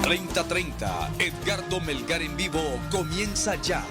3030, Edgardo Melgar en vivo comienza ya.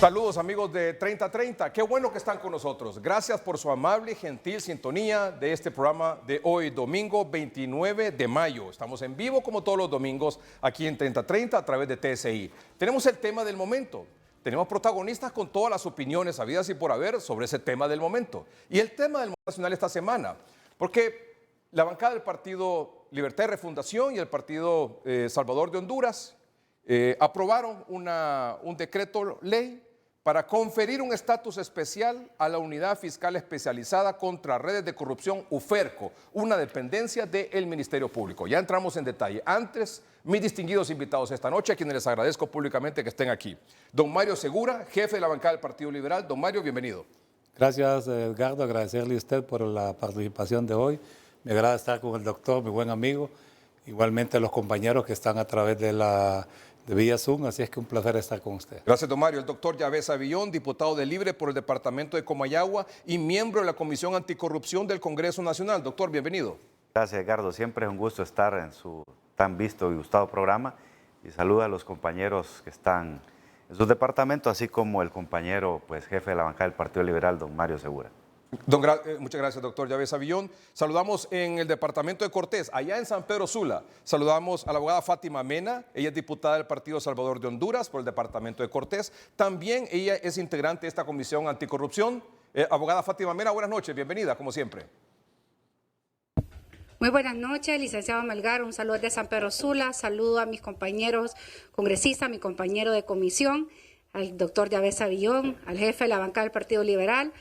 Saludos amigos de 3030, qué bueno que están con nosotros. Gracias por su amable y gentil sintonía de este programa de hoy, domingo 29 de mayo. Estamos en vivo como todos los domingos aquí en 3030 a través de TSI. Tenemos el tema del momento. Tenemos protagonistas con todas las opiniones habidas y por haber sobre ese tema del momento. Y el tema del momento nacional esta semana, porque la bancada del Partido Libertad y Refundación y el Partido Salvador de Honduras aprobaron un decreto ley para conferir un estatus especial a la Unidad Fiscal Especializada contra Redes de Corrupción, UFERCO, una dependencia del Ministerio Público. Ya entramos en detalle. Antes, mis distinguidos invitados esta noche, a quienes les agradezco públicamente que estén aquí. Don Mario Segura, jefe de la bancada del Partido Liberal. Don Mario, bienvenido. Gracias, Edgardo. Agradecerle a usted por la participación de hoy. Me agrada estar con el doctor, mi buen amigo. Igualmente a los compañeros que están a través de vía Zoom, así es que un placer estar con usted. Gracias, don Mario. El doctor Yavés Avillón, diputado de Libre por el departamento de Comayagua y miembro de la Comisión Anticorrupción del Congreso Nacional. Doctor, bienvenido. Gracias, Edgardo. Siempre es un gusto estar en su tan visto y gustado programa. Y saluda a los compañeros que están en sus departamentos, así como el compañero, jefe de la bancada del Partido Liberal, don Mario Segura. Muchas gracias, doctor Yavés Avillón. Saludamos en el departamento de Cortés, allá en San Pedro Sula. Saludamos a la abogada Fátima Mena, ella es diputada del Partido Salvador de Honduras por el departamento de Cortés. También ella es integrante de esta comisión anticorrupción. Abogada Fátima Mena, buenas noches, bienvenida, como siempre. Muy buenas noches, licenciado Melgar, un saludo de San Pedro Sula, saludo a mis compañeros congresistas, a mi compañero de comisión, al doctor Yavés Avillón, al jefe de la bancada del Partido Liberal,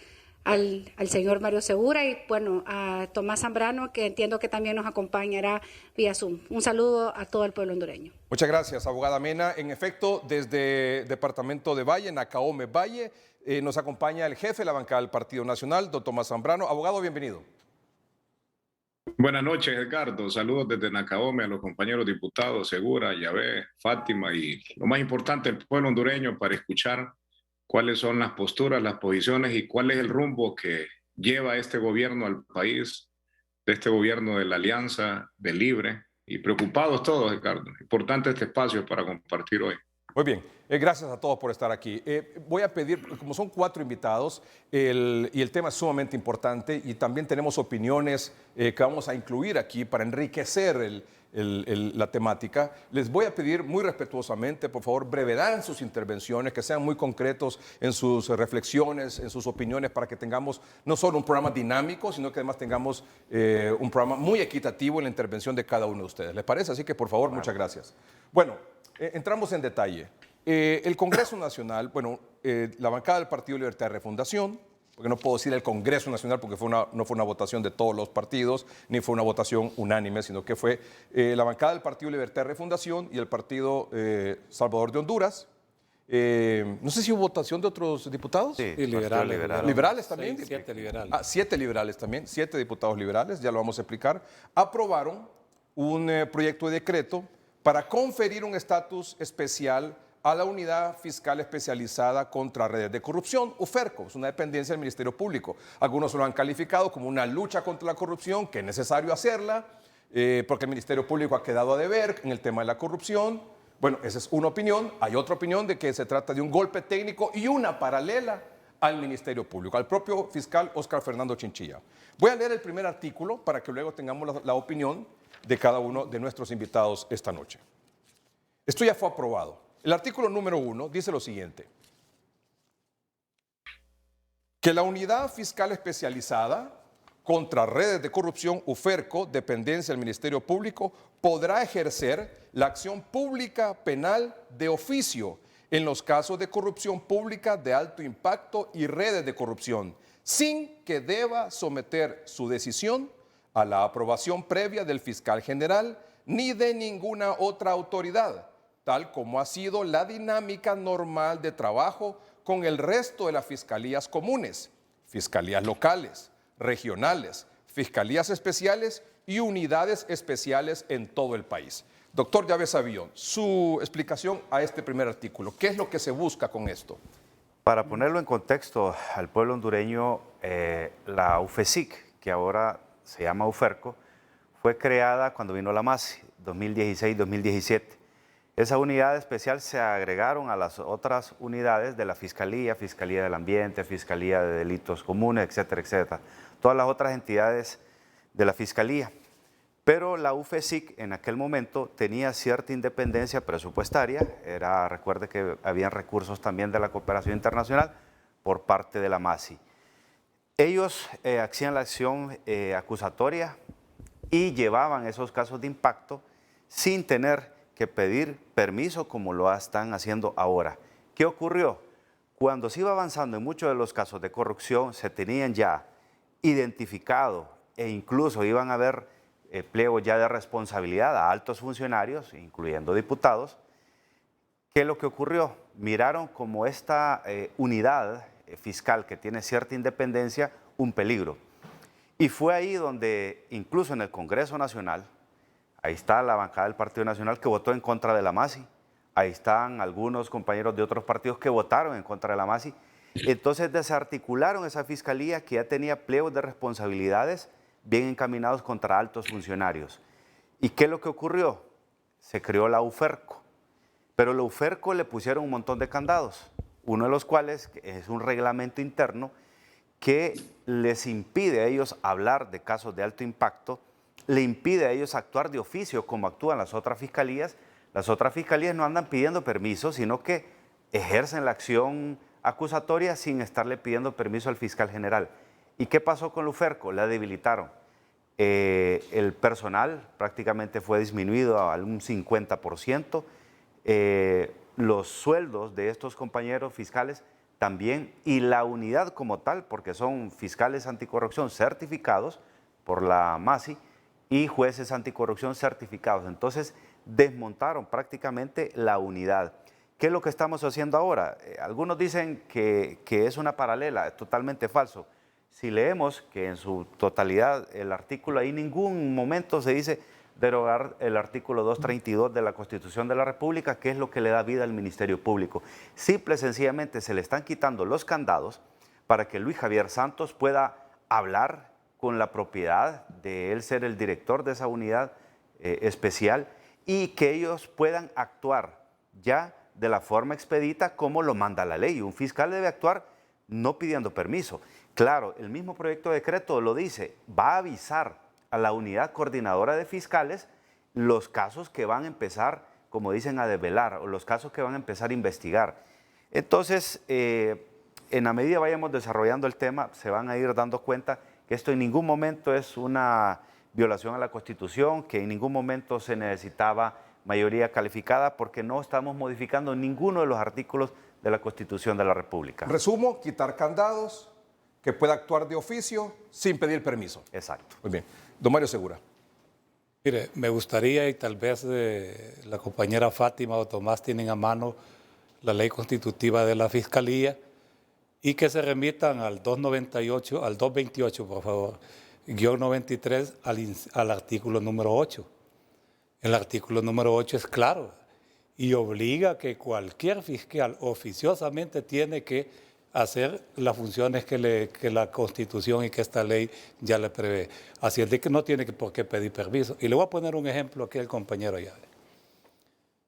al señor Mario Segura y bueno, a Tomás Zambrano, que entiendo que también nos acompañará vía Zoom. Un saludo a todo el pueblo hondureño. Muchas gracias, abogada Mena. En efecto, desde el departamento de Valle, Nacaome Valle, nos acompaña el jefe de la bancada del Partido Nacional, don Tomás Zambrano. Abogado, bienvenido. Buenas noches, Edgardo. Saludos desde Nacaome a los compañeros diputados Segura, Yavés, Fátima y lo más importante, el pueblo hondureño, para escuchar cuáles son las posturas, las posiciones y cuál es el rumbo que lleva este gobierno al país, de este gobierno de la Alianza, de Libre, y preocupados todos, Ricardo. Importante este espacio para compartir hoy. Muy bien, gracias a todos por estar aquí. Voy a pedir, como son 4 invitados y el tema es sumamente importante y también tenemos opiniones que vamos a incluir aquí para enriquecer la temática, les voy a pedir muy respetuosamente, por favor, brevedad en sus intervenciones, que sean muy concretos en sus reflexiones, en sus opiniones, para que tengamos no solo un programa dinámico, sino que además tengamos un programa muy equitativo en la intervención de cada uno de ustedes. ¿Les parece? Así que, por favor, muchas gracias. Bueno, entramos en detalle. El Congreso Nacional, la bancada del Partido Libertad y Refundación, porque no puedo decir el Congreso Nacional porque no fue una votación de todos los partidos, ni fue una votación unánime, sino que fue la bancada del Partido Libertad y Refundación y el Partido Salvador de Honduras. No sé si hubo votación de otros diputados. Sí, liberales. ¿Liberales también? 7 liberales. 7 liberales también, 7 diputados liberales, ya lo vamos a explicar. Aprobaron un proyecto de decreto para conferir un estatus especial a la Unidad Fiscal Especializada contra Redes de Corrupción, UFERCO, es una dependencia del Ministerio Público. Algunos lo han calificado como una lucha contra la corrupción, que es necesario hacerla, porque el Ministerio Público ha quedado a deber en el tema de la corrupción. Bueno, esa es una opinión. Hay otra opinión de que se trata de un golpe técnico y una paralela al Ministerio Público, al propio fiscal Óscar Fernando Chinchilla. Voy a leer el primer artículo para que luego tengamos la opinión de cada uno de nuestros invitados esta noche. Esto ya fue aprobado. El artículo número 1 dice lo siguiente: que la Unidad Fiscal Especializada contra Redes de Corrupción, UFERCO, dependencia del Ministerio Público, podrá ejercer la acción pública penal de oficio en los casos de corrupción pública de alto impacto y redes de corrupción, sin que deba someter su decisión a la aprobación previa del fiscal general ni de ninguna otra autoridad, tal como ha sido la dinámica normal de trabajo con el resto de las fiscalías comunes, fiscalías locales, regionales, fiscalías especiales y unidades especiales en todo el país. Doctor Yavés Avillón, su explicación a este primer artículo. ¿Qué es lo que se busca con esto? Para ponerlo en contexto al pueblo hondureño, la UFESIC, que ahora se llama UFERCO, fue creada cuando vino la MASI, 2016-2017. Esa unidad especial se agregaron a las otras unidades de la Fiscalía, Fiscalía del Ambiente, Fiscalía de Delitos Comunes, etcétera, etcétera. Todas las otras entidades de la Fiscalía. Pero la UFESIC en aquel momento tenía cierta independencia presupuestaria. Recuerde que habían recursos también de la cooperación internacional por parte de la MASI. Ellos hacían la acción acusatoria y llevaban esos casos de impacto sin tener que pedir permiso como lo están haciendo ahora. ¿Qué ocurrió? Cuando se iba avanzando en muchos de los casos de corrupción, se tenían ya identificado e incluso iban a haber pliegos ya de responsabilidad a altos funcionarios, incluyendo diputados. ¿Qué es lo que ocurrió? Miraron como esta unidad fiscal que tiene cierta independencia un peligro. Y fue ahí donde incluso en el Congreso Nacional, ahí está la bancada del Partido Nacional que votó en contra de la MASI. Ahí están algunos compañeros de otros partidos que votaron en contra de la MASI. Entonces desarticularon esa fiscalía que ya tenía pliegos de responsabilidades bien encaminados contra altos funcionarios. ¿Y qué es lo que ocurrió? Se creó la UFERCO. Pero la UFERCO le pusieron un montón de candados, uno de los cuales es un reglamento interno que les impide a ellos hablar de casos de alto impacto, le impide a ellos actuar de oficio como actúan las otras fiscalías. Las otras fiscalías no andan pidiendo permiso, sino que ejercen la acción acusatoria sin estarle pidiendo permiso al fiscal general. ¿Y qué pasó con la UFERCO? La debilitaron. El personal prácticamente fue disminuido a un 50%. Los sueldos de estos compañeros fiscales también, y la unidad como tal, porque son fiscales anticorrupción certificados por la MASI y jueces anticorrupción certificados. Entonces, desmontaron prácticamente la unidad. ¿Qué es lo que estamos haciendo ahora? Algunos dicen que es una paralela, es totalmente falso. Si leemos que en su totalidad el artículo, ahí en ningún momento se dice derogar el artículo 232 de la Constitución de la República, que es lo que le da vida al Ministerio Público. Simple y sencillamente se le están quitando los candados para que Luis Javier Santos pueda hablar con la propiedad de él ser el director de esa unidad especial y que ellos puedan actuar ya de la forma expedita como lo manda la ley. Un fiscal debe actuar no pidiendo permiso. Claro, el mismo proyecto de decreto lo dice, va a avisar a la unidad coordinadora de fiscales los casos que van a empezar, como dicen, a develar, o los casos que van a empezar a investigar. Entonces, en la medida vayamos desarrollando el tema, se van a ir dando cuenta que esto en ningún momento es una violación a la Constitución, que en ningún momento se necesitaba mayoría calificada, porque no estamos modificando ninguno de los artículos de la Constitución de la República. Resumo, quitar candados, que pueda actuar de oficio sin pedir permiso. Exacto. Muy bien. Don Mario Segura. Mire, me gustaría, y tal vez la compañera Fátima o Tomás tienen a mano la ley constitutiva de la Fiscalía, y que se remitan al 228, por favor, guión 93, al artículo número 8. El artículo número 8 es claro y obliga que cualquier fiscal oficiosamente tiene que hacer las funciones que la Constitución y que esta ley ya le prevé. Así es de que no tiene por qué pedir permiso. Y le voy a poner un ejemplo aquí al compañero Llave.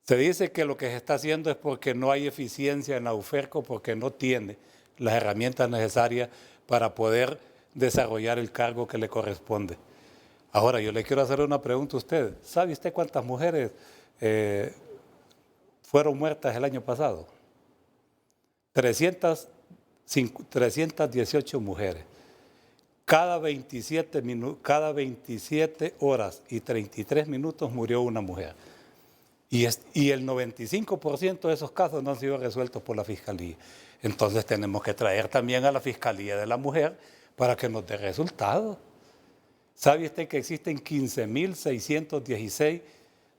Se dice que lo que se está haciendo es porque no hay eficiencia en la UFERCO, porque no tiene las herramientas necesarias para poder desarrollar el cargo que le corresponde. Ahora, yo le quiero hacer una pregunta a usted. ¿Sabe usted cuántas mujeres fueron muertas el año pasado? 318 mujeres. Cada 27 horas y 33 minutos murió una mujer. Y el 95% de esos casos no han sido resueltos por la Fiscalía. Entonces tenemos que traer también a la Fiscalía de la Mujer para que nos dé resultados. ¿Sabe usted que existen 15.616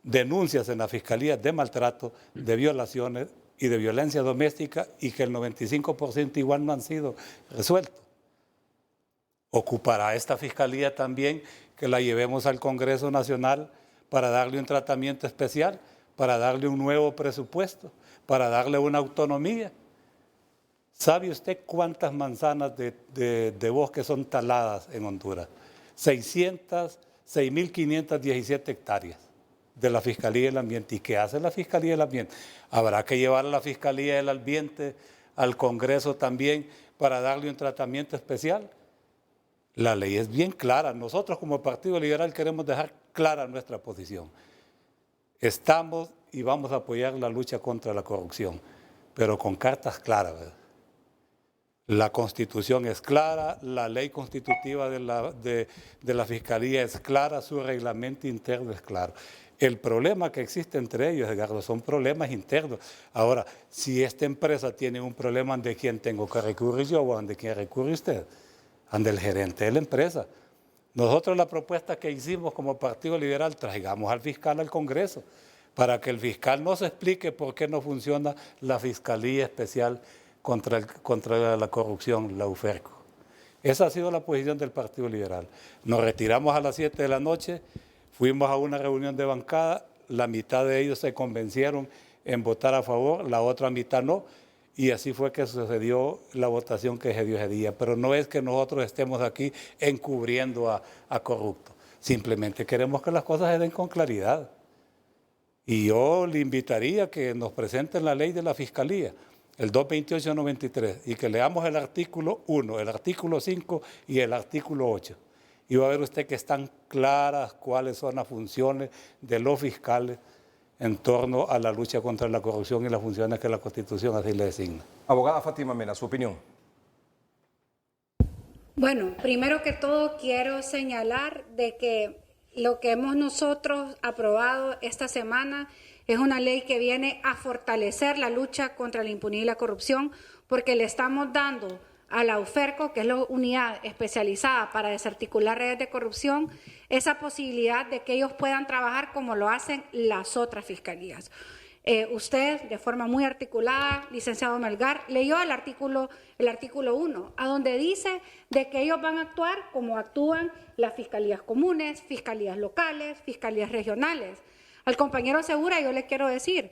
denuncias en la Fiscalía de maltrato, de violaciones y de violencia doméstica, y que el 95% igual no han sido resueltos? Ocupará esta Fiscalía también que la llevemos al Congreso Nacional para darle un tratamiento especial, para darle un nuevo presupuesto, para darle una autonomía. ¿Sabe usted cuántas manzanas de bosque son taladas en Honduras? 600 6.517 hectáreas de la Fiscalía del Ambiente. ¿Y qué hace la Fiscalía del Ambiente? Habrá que llevar a la Fiscalía del Ambiente al Congreso también para darle un tratamiento especial. La ley es bien clara. Nosotros como Partido Liberal queremos dejar clara nuestra posición. Estamos y vamos a apoyar la lucha contra la corrupción, pero con cartas claras, ¿verdad? La Constitución es clara, la ley constitutiva de la Fiscalía es clara, su reglamento interno es claro. El problema que existe entre ellos, Edgardo, son problemas internos. Ahora, si esta empresa tiene un problema, ¿de quién tengo que recurrir yo o de quién recurre usted? Ante el gerente de la empresa. Nosotros la propuesta que hicimos como Partido Liberal, traigamos al fiscal al Congreso para que el fiscal nos explique por qué no funciona la Fiscalía Especial contra la corrupción, la UFERCO. Esa ha sido la posición del Partido Liberal. Nos retiramos a las 7 de la noche, fuimos a una reunión de bancada, la mitad de ellos se convencieron en votar a favor, la otra mitad no, y así fue que sucedió la votación que se dio ese día. Pero no es que nosotros estemos aquí encubriendo a corruptos, simplemente queremos que las cosas se den con claridad. Y yo le invitaría a que nos presenten la ley de la Fiscalía, el 228-93, y que leamos el artículo 1, el artículo 5 y el artículo 8. Y va a ver usted que están claras cuáles son las funciones de los fiscales en torno a la lucha contra la corrupción y las funciones que la Constitución así le designa. Abogada Fátima Mena, su opinión. Bueno, primero que todo quiero señalar de que lo que hemos nosotros aprobado esta semana es una ley que viene a fortalecer la lucha contra la impunidad y la corrupción, porque le estamos dando a la UFERCO, que es la unidad especializada para desarticular redes de corrupción, esa posibilidad de que ellos puedan trabajar como lo hacen las otras fiscalías. Usted, de forma muy articulada, licenciado Melgar, leyó el artículo 1, a donde dice de que ellos van a actuar como actúan las fiscalías comunes, fiscalías locales, fiscalías regionales. Al compañero Segura yo le quiero decir,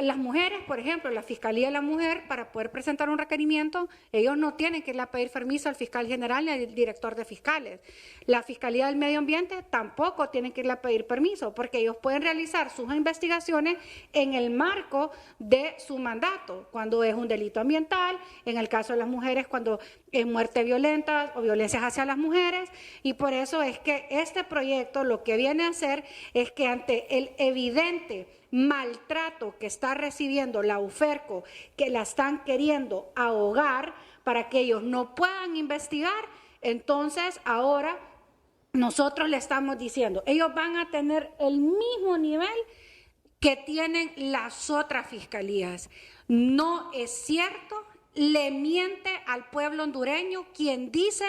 las mujeres, por ejemplo, la Fiscalía de la Mujer, para poder presentar un requerimiento, ellos no tienen que ir a pedir permiso al fiscal general ni al director de fiscales. La Fiscalía del Medio Ambiente tampoco tienen que ir a pedir permiso, porque ellos pueden realizar sus investigaciones en el marco de su mandato, cuando es un delito ambiental, en el caso de las mujeres, cuando es muerte violenta o violencias hacia las mujeres, y por eso es que este proyecto lo que viene a hacer es que ante el evidente maltrato que está recibiendo la UFERCO, que la están queriendo ahogar para que ellos no puedan investigar, entonces ahora nosotros le estamos diciendo, ellos van a tener el mismo nivel que tienen las otras fiscalías. No es cierto, le miente al pueblo hondureño quien dice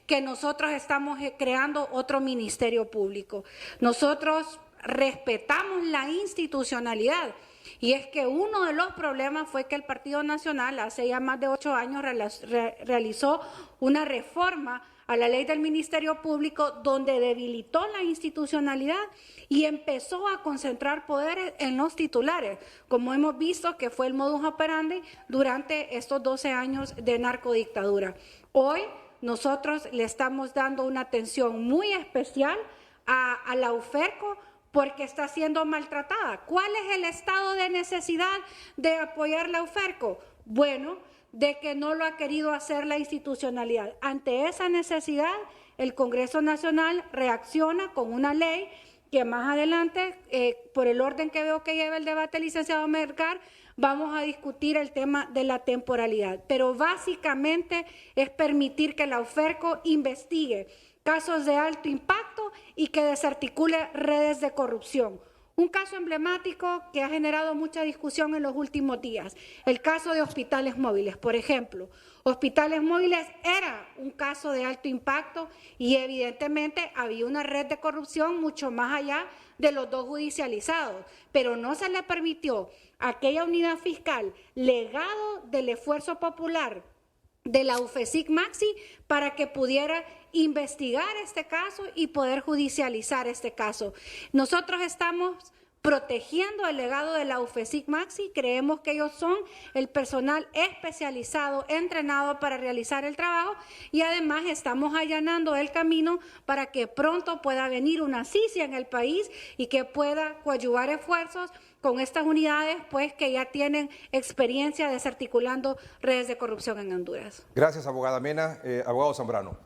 que nosotros estamos creando otro ministerio público. Nosotros respetamos la institucionalidad, y es que uno de los problemas fue que el Partido Nacional hace ya más de 8 años realizó una reforma a la ley del Ministerio Público donde debilitó la institucionalidad y empezó a concentrar poderes en los titulares, como hemos visto que fue el modus operandi durante estos 12 años de narcodictadura. Hoy nosotros le estamos dando una atención muy especial a la UFERCO, porque está siendo maltratada. ¿Cuál es el estado de necesidad de apoyar la UFERCO? Bueno, de que no lo ha querido hacer la institucionalidad. Ante esa necesidad, el Congreso Nacional reacciona con una ley que más adelante, por el orden que veo que lleva el debate el licenciado Melgar, vamos a discutir el tema de la temporalidad. Pero básicamente es permitir que la UFERCO investigue casos de alto impacto y que desarticule redes de corrupción. Un caso emblemático que ha generado mucha discusión en los últimos días, el caso de Hospitales Móviles, por ejemplo. Hospitales Móviles era un caso de alto impacto y evidentemente había una red de corrupción mucho más allá de los 2 judicializados, pero no se le permitió a aquella unidad fiscal, legado del esfuerzo popular de la UFESIC Maxi, para que pudiera investigar este caso y poder judicializar este caso. Nosotros estamos protegiendo el legado de la UFESIC Maxi. Creemos que ellos son el personal especializado, entrenado para realizar el trabajo, y además estamos allanando el camino para que pronto pueda venir una CICIA en el país y que pueda coadyuvar esfuerzos con estas unidades, pues que ya tienen experiencia desarticulando redes de corrupción en Honduras. Gracias, abogada Mena. Abogado Zambrano.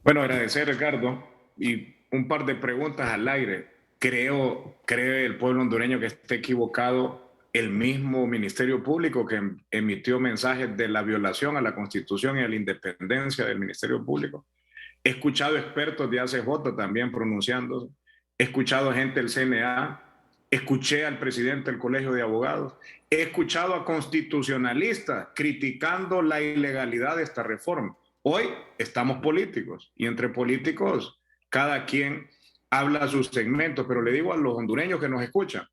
Bueno, agradecer, Ricardo, y un par de preguntas al aire. ¿Cree el pueblo hondureño que esté equivocado el mismo Ministerio Público que emitió mensajes de la violación a la Constitución y a la independencia del Ministerio Público? He escuchado expertos de ACJ también pronunciándose, he escuchado gente del CNA, escuché al presidente del Colegio de Abogados, he escuchado a constitucionalistas criticando la ilegalidad de esta reforma. Hoy estamos políticos y entre políticos cada quien habla sus segmentos, pero le digo a los hondureños que nos escuchan,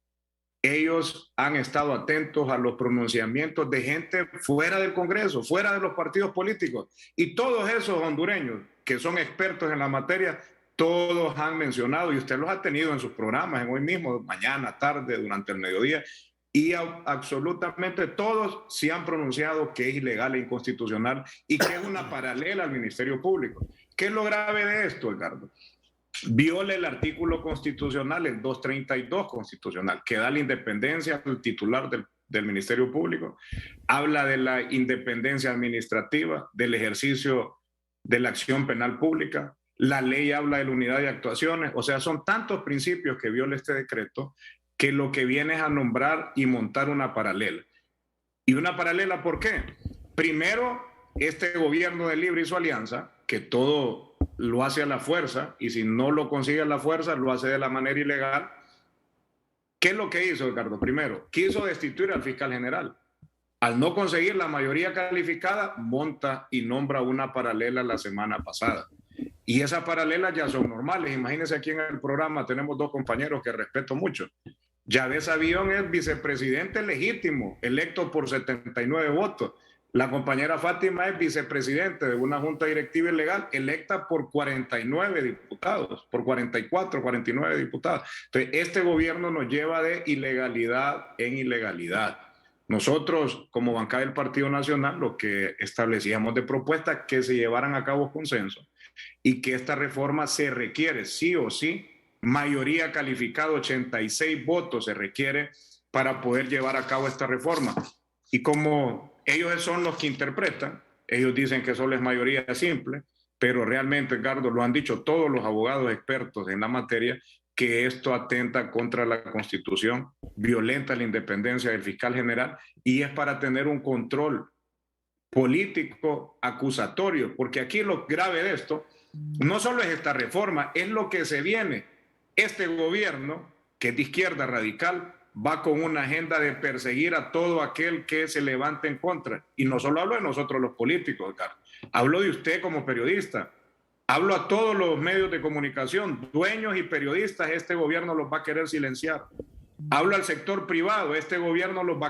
ellos han estado atentos a los pronunciamientos de gente fuera del Congreso, fuera de los partidos políticos, y todos esos hondureños que son expertos en la materia, todos han mencionado, y usted los ha tenido en sus programas, en hoy mismo, mañana, tarde, durante el mediodía, y absolutamente todos se han pronunciado que es ilegal e inconstitucional y que es una paralela al Ministerio Público. ¿Qué es lo grave de esto, Edgardo? Viola el artículo constitucional, el 232 constitucional, que da la independencia al titular del Ministerio Público, habla de la independencia administrativa, del ejercicio de la acción penal pública, la ley habla de la unidad de actuaciones, o sea, son tantos principios que viola este decreto que lo que viene es a nombrar y montar una paralela. ¿Y una paralela por qué? Primero, este gobierno de Libre y su alianza, que todo lo hace a la fuerza, y si no lo consigue a la fuerza, lo hace de la manera ilegal. ¿Qué es lo que hizo, Ricardo? Primero, quiso destituir al fiscal general. Al no conseguir la mayoría calificada, monta y nombra una paralela la semana pasada. Y esas paralelas ya son normales. Imagínense, aquí en el programa tenemos dos compañeros que respeto mucho. Yavés Avión es vicepresidente legítimo, electo por 79 votos. La compañera Fátima es vicepresidente de una junta directiva ilegal electa por 49 diputados, por 44, 49 diputados. Entonces, este gobierno nos lleva de ilegalidad en ilegalidad. Nosotros, como bancada del Partido Nacional, lo que establecíamos de propuesta que se llevaran a cabo consenso y que esta reforma se requiere, sí o sí, mayoría calificada, 86 votos se requiere para poder llevar a cabo esta reforma. Y como ellos son los que interpretan, ellos dicen que solo es mayoría simple, pero realmente, Edgardo, lo han dicho todos los abogados expertos en la materia, que esto atenta contra la Constitución, violenta la independencia del fiscal general y es para tener un control político acusatorio, porque aquí lo grave de esto no solo es esta reforma, es lo que se viene. Este gobierno, que es de izquierda radical, va con una agenda de perseguir a todo aquel que se levante en contra. Y no solo hablo de nosotros los políticos, Carlos. Hablo de usted como periodista. Hablo a todos los medios de comunicación, dueños y periodistas, este gobierno los va a querer silenciar. Hablo al sector privado, este gobierno los va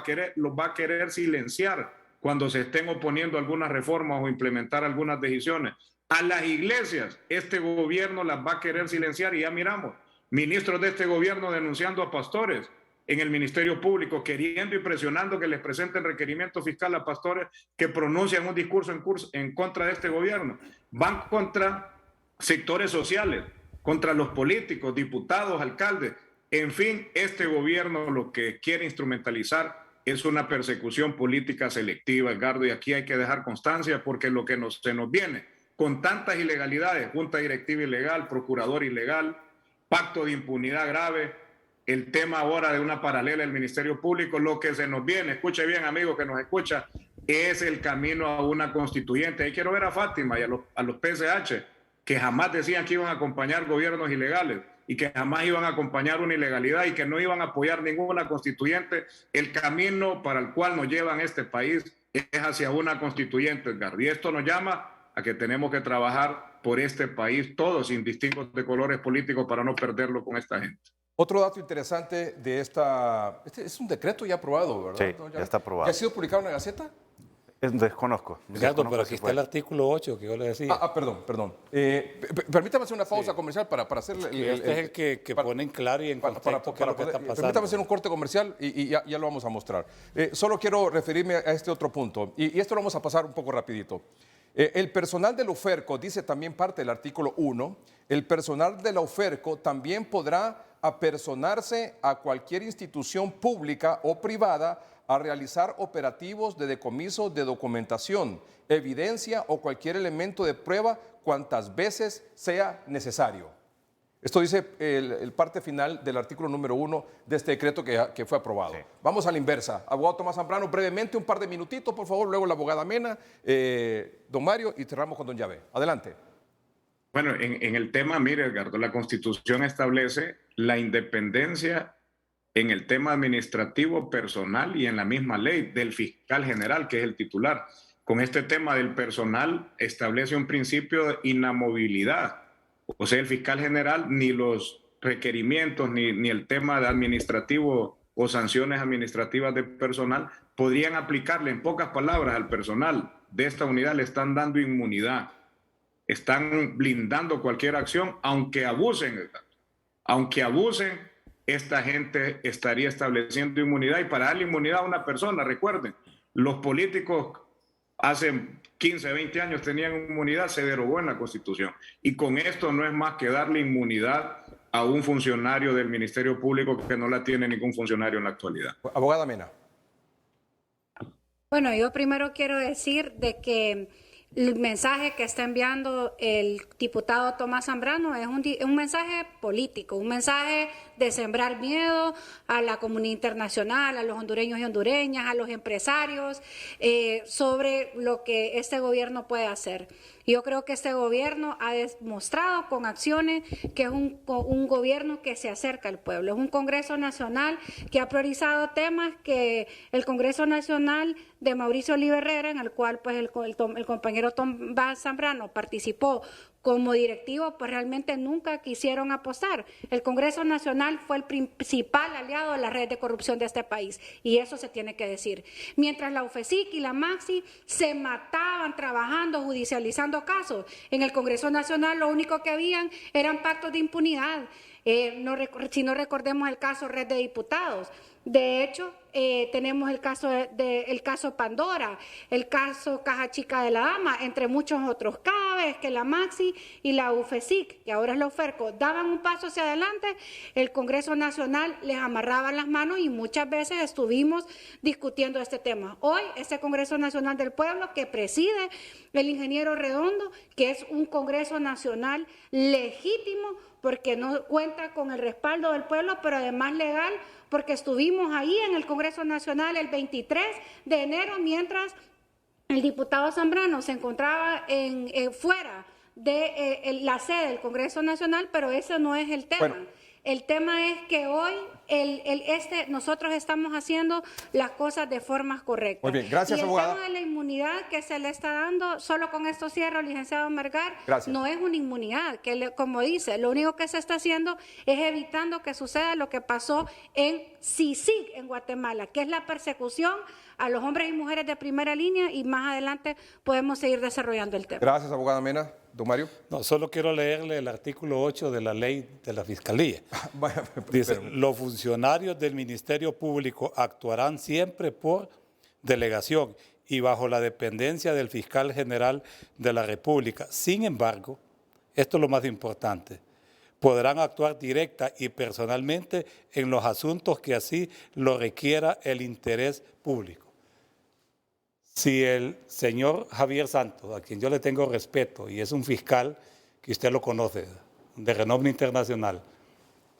a querer silenciar cuando se estén oponiendo a algunas reformas o implementar algunas decisiones. A las iglesias, este gobierno las va a querer silenciar y ya miramos, ministros de este gobierno denunciando a pastores en el Ministerio Público, queriendo y presionando que les presenten requerimiento fiscal a pastores que pronuncian un discurso en contra de este gobierno. Van contra sectores sociales, contra los políticos, diputados, alcaldes. En fin, este gobierno lo que quiere instrumentalizar es una persecución política selectiva, Edgardo, y aquí hay que dejar constancia porque lo que se nos viene con tantas ilegalidades, junta directiva ilegal, procurador ilegal, pacto de impunidad grave, el tema ahora de una paralela del Ministerio Público, lo que se nos viene, escuche bien, amigo que nos escucha, es el camino a una constituyente. Ahí quiero ver a Fátima y a los PSH, que jamás decían que iban a acompañar gobiernos ilegales y que jamás iban a acompañar una ilegalidad y que no iban a apoyar ninguna constituyente. El camino para el cual nos llevan este país es hacia una constituyente, Edgar. Y esto nos llama a que tenemos que trabajar por este país, todos indistintos de colores políticos, para no perderlo con esta gente. Otro dato interesante de este es un decreto ya aprobado, ¿verdad? Sí, ya está aprobado. ¿Ya ha sido publicado en la Gaceta? Desconozco. Ricardo, pero aquí si está fue. el artículo 8 que yo le decía. Perdón. Permítame hacer una pausa comercial para hacer Este es el que pone en claro y en contexto qué es lo que está pasando. Permítame hacer un corte comercial y ya lo vamos a mostrar. Solo quiero referirme a este otro punto, y esto lo vamos a pasar un poco rapidito. El personal de la UFERCO, dice también parte del artículo 1, el personal de la UFERCO también podrá apersonarse a cualquier institución pública o privada a realizar operativos de decomiso de documentación, evidencia o cualquier elemento de prueba cuantas veces sea necesario. Esto dice el parte final del artículo número 1 de este decreto que fue aprobado. Sí. Vamos a la inversa. Abogado Tomás Zambrano, brevemente, un par de minutitos, por favor, luego la abogada Mena, don Mario, y cerramos con don Yahvé. Adelante. Bueno, en el tema, mire, Edgardo, la Constitución establece la independencia en el tema administrativo, personal y en la misma ley del fiscal general, que es el titular. Con este tema del personal establece un principio de inamovilidad. O sea, el fiscal general ni los requerimientos ni el tema de administrativo o sanciones administrativas de personal podrían aplicarle, en pocas palabras, al personal de esta unidad. Le están dando inmunidad, están blindando cualquier acción, aunque abusen, esta gente estaría estableciendo inmunidad. Y para darle inmunidad a una persona, recuerden, los políticos hace 15, 20 años tenían inmunidad, se derogó en la Constitución. Y con esto no es más que darle inmunidad a un funcionario del Ministerio Público que no la tiene ningún funcionario en la actualidad. Abogada Mena. Bueno, yo primero quiero decir de que el mensaje que está enviando el diputado Tomás Zambrano es un mensaje político, un mensaje de sembrar miedo a la comunidad internacional, a los hondureños y hondureñas, a los empresarios, sobre lo que este gobierno puede hacer. Yo creo que este gobierno ha demostrado con acciones que es un gobierno que se acerca al pueblo. Es un Congreso Nacional que ha priorizado temas que el Congreso Nacional de Mauricio Oliva Herrera, en el cual pues el compañero Tomás Zambrano participó como directivo, pues realmente nunca quisieron apostar. El Congreso Nacional fue el principal aliado de la red de corrupción de este país, y eso se tiene que decir. Mientras la UFESIC y la MAXI se mataban trabajando, judicializando casos, en el Congreso Nacional lo único que habían eran pactos de impunidad. Si no recordemos el caso Red de Diputados. De hecho, tenemos el caso Pandora, el caso Caja Chica de la Dama, entre muchos otros. Cada vez que la MAXI y la UFESIC, que ahora es la UFERCO, daban un paso hacia adelante, el Congreso Nacional les amarraba las manos y muchas veces estuvimos discutiendo este tema. Hoy, este Congreso Nacional del Pueblo que preside el ingeniero Redondo, que es un Congreso Nacional legítimo, porque no cuenta con el respaldo del pueblo, pero además legal, porque estuvimos ahí en el Congreso Nacional el 23 de enero, mientras el diputado Zambrano se encontraba fuera de la sede del Congreso Nacional, pero ese no es el tema. Bueno. El tema es que hoy nosotros estamos haciendo las cosas de forma correcta. Muy bien, gracias, abogada. El tema de la inmunidad que se le está dando, solo con esto cierro, licenciado Melgar, no es una inmunidad, como dice, lo único que se está haciendo es evitando que suceda lo que pasó en CICIG, en Guatemala, que es la persecución a los hombres y mujeres de primera línea, y más adelante podemos seguir desarrollando el tema. Gracias, abogada Mena. Don Mario. No, solo quiero leerle el artículo 8 de la ley de la Fiscalía. Dice, los funcionarios del Ministerio Público actuarán siempre por delegación y bajo la dependencia del fiscal general de la República. Sin embargo, esto es lo más importante, podrán actuar directa y personalmente en los asuntos que así lo requiera el interés público. Si el señor Javier Santos, a quien yo le tengo respeto y es un fiscal que usted lo conoce, de renombre internacional,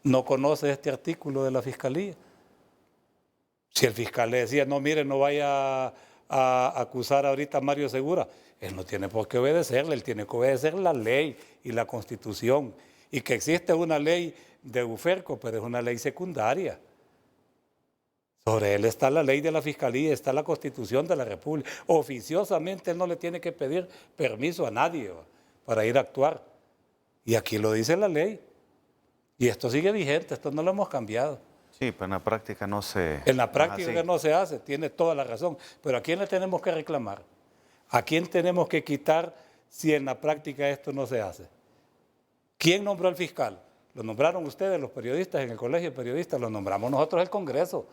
no conoce este artículo de la Fiscalía, si el fiscal le decía, no, mire, no vaya a acusar ahorita a Mario Segura, él no tiene por qué obedecerle, él tiene que obedecer la ley y la Constitución. Y que existe una ley de UFERCO, pero es una ley secundaria. Sobre él está la ley de la Fiscalía, está la Constitución de la República. Oficiosamente él no le tiene que pedir permiso a nadie para ir a actuar. Y aquí lo dice la ley. Y esto sigue vigente, esto no lo hemos cambiado. Sí, pero en la práctica no se... En la práctica no se hace, tiene toda la razón. Pero ¿a quién le tenemos que reclamar? ¿A quién tenemos que quitar si en la práctica esto no se hace? ¿Quién nombró al fiscal? Lo nombraron ustedes, los periodistas, en el colegio de periodistas, lo nombramos nosotros el Congreso.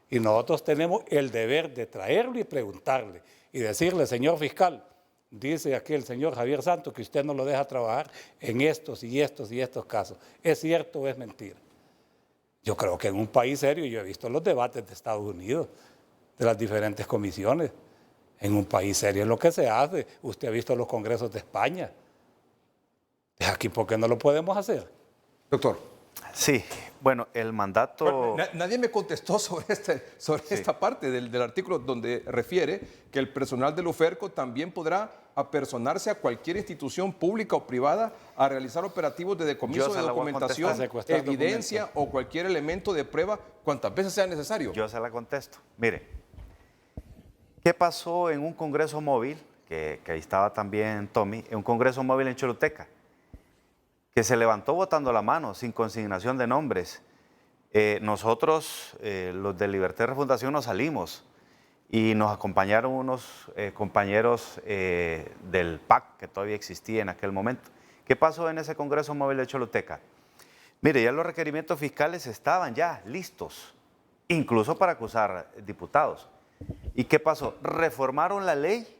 Y nosotros tenemos el deber de traerlo y preguntarle y decirle, señor fiscal, dice aquí el señor Javier Santos que usted no lo deja trabajar en estos y estos y estos casos. ¿Es cierto o es mentira? Yo creo que en un país serio, yo he visto los debates de Estados Unidos, de las diferentes comisiones. En un país serio es lo que se hace. Usted ha visto los congresos de España. Aquí, ¿por qué no lo podemos hacer? Doctor. Sí, bueno, el mandato... Nadie me contestó sobre esta parte del artículo donde refiere que el personal del UFERCO también podrá apersonarse a cualquier institución pública o privada a realizar operativos de decomiso de documentación, evidencia o cualquier elemento de prueba cuantas veces sea necesario. Yo se la contesto. Mire, ¿qué pasó en un congreso móvil, que ahí estaba también Tommy, en un congreso móvil en Choluteca? Que se levantó botando la mano, sin consignación de nombres. Nosotros, los de Libertad y Refundación, nos salimos y nos acompañaron unos compañeros del PAC, que todavía existía en aquel momento. ¿Qué pasó en ese Congreso Móvil de Choluteca? Mire, ya los requerimientos fiscales estaban ya listos, incluso para acusar diputados. ¿Y qué pasó? Reformaron la ley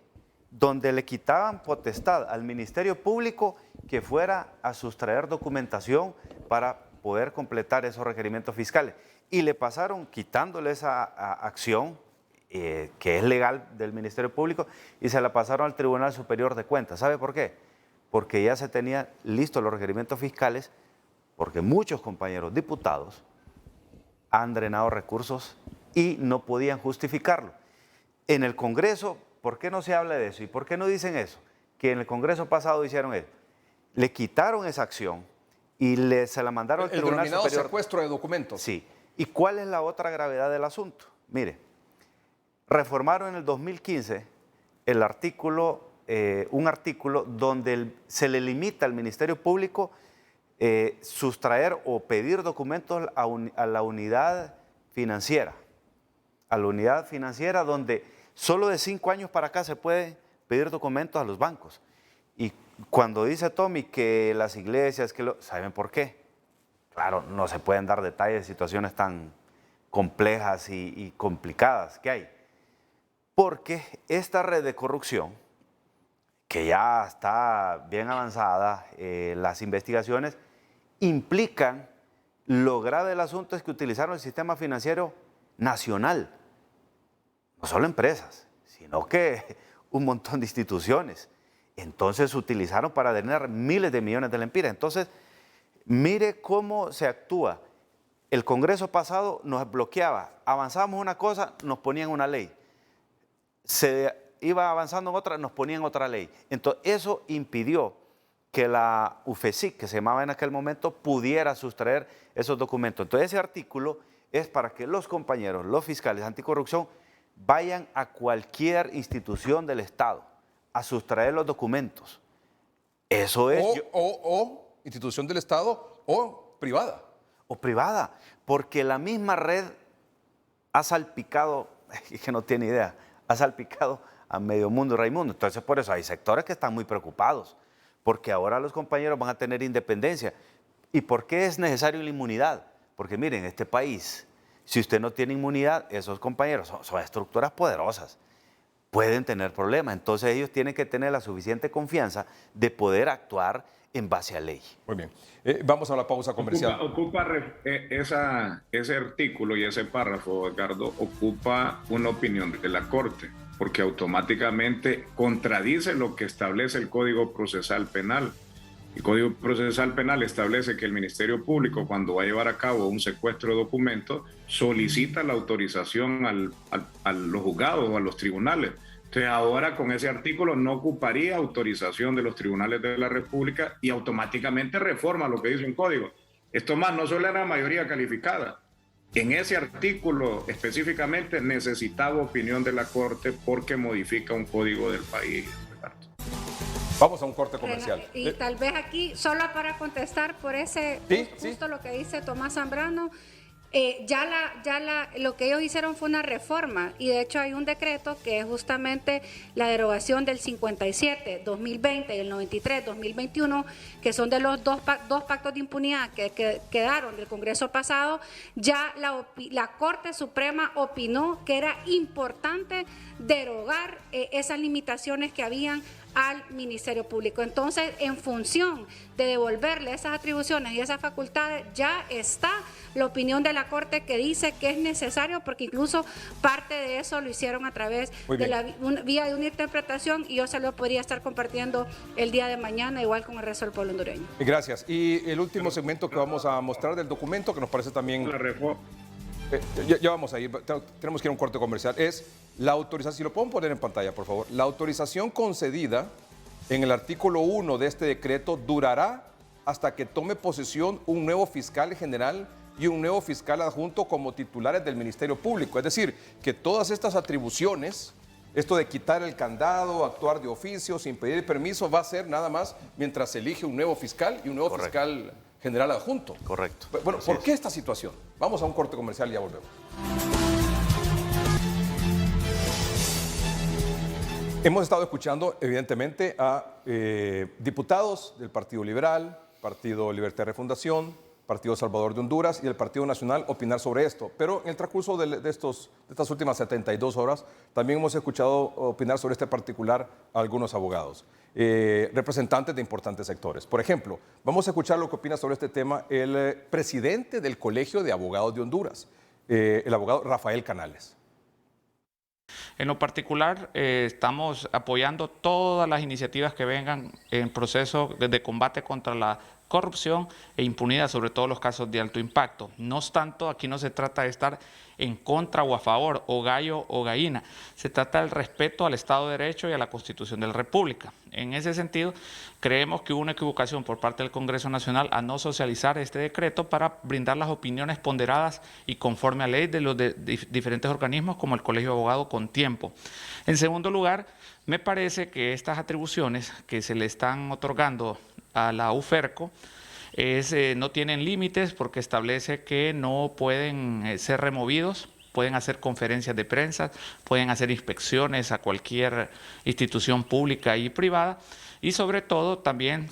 donde le quitaban potestad al Ministerio Público que fuera a sustraer documentación para poder completar esos requerimientos fiscales. Y le pasaron, quitándole esa acción, que es legal del Ministerio Público, y se la pasaron al Tribunal Superior de Cuentas. ¿Sabe por qué? Porque ya se tenían listos los requerimientos fiscales, porque muchos compañeros diputados han drenado recursos y no podían justificarlo. En el Congreso, ¿por qué no se habla de eso? ¿Y por qué no dicen eso? Que en el Congreso pasado hicieron eso. Le quitaron esa acción y se la mandaron al Tribunal Superior. El denominado secuestro de documentos. Sí. ¿Y cuál es la otra gravedad del asunto? Mire, reformaron en el 2015 el artículo, un artículo donde se le limita al Ministerio Público sustraer o pedir documentos a la unidad financiera. A la unidad financiera donde solo de 5 años para acá se puede pedir documentos a los bancos. Y cuando dice Tommy que las iglesias, ¿saben por qué? Claro, no se pueden dar detalles de situaciones tan complejas y complicadas que hay. Porque esta red de corrupción, que ya está bien avanzada, las investigaciones implican, lo grave del asunto es que utilizaron el sistema financiero nacional. No solo empresas, sino que un montón de instituciones. Entonces utilizaron para drenar miles de millones de lempiras. Entonces, mire cómo se actúa. El Congreso pasado nos bloqueaba. Avanzábamos una cosa, nos ponían una ley. Se iba avanzando en otra, nos ponían otra ley. Entonces, eso impidió que la UFESIC, que se llamaba en aquel momento, pudiera sustraer esos documentos. Entonces, ese artículo es para que los compañeros, los fiscales anticorrupción, vayan a cualquier institución del Estado a sustraer los documentos. Eso es... O institución del Estado o privada. O privada, porque la misma red ha salpicado, que no tiene idea, ha salpicado a medio mundo y Raimundo. Entonces, por eso hay sectores que están muy preocupados, porque ahora los compañeros van a tener independencia. ¿Y por qué es necesario la inmunidad? Porque miren, este país, si usted no tiene inmunidad, esos compañeros son estructuras poderosas, pueden tener problemas. Entonces ellos tienen que tener la suficiente confianza de poder actuar en base a ley. Muy bien. Vamos a la pausa comercial. Ese artículo y ese párrafo, Edgardo, ocupa una opinión de la Corte, porque automáticamente contradice lo que establece el Código Procesal Penal. El Código Procesal Penal establece que el Ministerio Público, cuando va a llevar a cabo un secuestro de documentos, solicita la autorización a los juzgados o a los tribunales. Entonces ahora con ese artículo no ocuparía autorización de los tribunales de la República y automáticamente reforma lo que dice un código. Esto más, no solo era mayoría calificada. En ese artículo específicamente necesitaba opinión de la Corte porque modifica un código del país. Vamos a un corte comercial. Y tal vez aquí, solo para contestar por ese, Sí, justo lo que dice Tomás Zambrano, lo que ellos hicieron fue una reforma, y de hecho hay un decreto que es justamente la derogación del 57, 2020 y el 93, 2021, que son de los dos pactos de impunidad que quedaron del Congreso pasado. Ya la Corte Suprema opinó que era importante derogar esas limitaciones que habían al Ministerio Público. Entonces, en función de devolverle esas atribuciones y esas facultades, ya está la opinión de la Corte que dice que es necesario, porque incluso parte de eso lo hicieron a través de la vía de una interpretación, y yo se lo podría estar compartiendo el día de mañana, igual con el resto del pueblo hondureño. Gracias. Y el último segmento que vamos a mostrar del documento, que nos parece también... La reforma. Ya vamos a ir, tenemos que ir a un corte comercial. Es la autorización, si lo pueden poner en pantalla, por favor. La autorización concedida en el artículo 1 de este decreto durará hasta que tome posesión un nuevo fiscal general y un nuevo fiscal adjunto como titulares del Ministerio Público. Es decir, que todas estas atribuciones, esto de quitar el candado, actuar de oficio, sin pedir permiso, va a ser nada más mientras se elige un nuevo fiscal y un nuevo fiscal general adjunto. Correcto. Bueno, ¿por qué esta situación? Vamos a un corte comercial y ya volvemos. Hemos estado escuchando, evidentemente, a diputados del Partido Liberal, Partido Libertad y Refundación, Partido Salvador de Honduras y el Partido Nacional opinar sobre esto. Pero en el transcurso de estas últimas 72 horas también hemos escuchado opinar sobre este particular a algunos abogados, representantes de importantes sectores. Por ejemplo, vamos a escuchar lo que opina sobre este tema el presidente del Colegio de Abogados de Honduras, el abogado Rafael Canales. En lo particular, estamos apoyando todas las iniciativas que vengan en proceso de combate contra la corrupción e impunidad, sobre todo los casos de alto impacto. No obstante, aquí no se trata de estar en contra o a favor, o gallo o gallina. Se trata del respeto al Estado de Derecho y a la Constitución de la República. En ese sentido, creemos que hubo una equivocación por parte del Congreso Nacional a no socializar este decreto para brindar las opiniones ponderadas y conforme a ley de los diferentes organismos como el Colegio de Abogados con tiempo. En segundo lugar, me parece que estas atribuciones que se le están otorgando a la UFERCO no tienen límites, porque establece que no pueden ser removidos, pueden hacer conferencias de prensa, pueden hacer inspecciones a cualquier institución pública y privada, y sobre todo también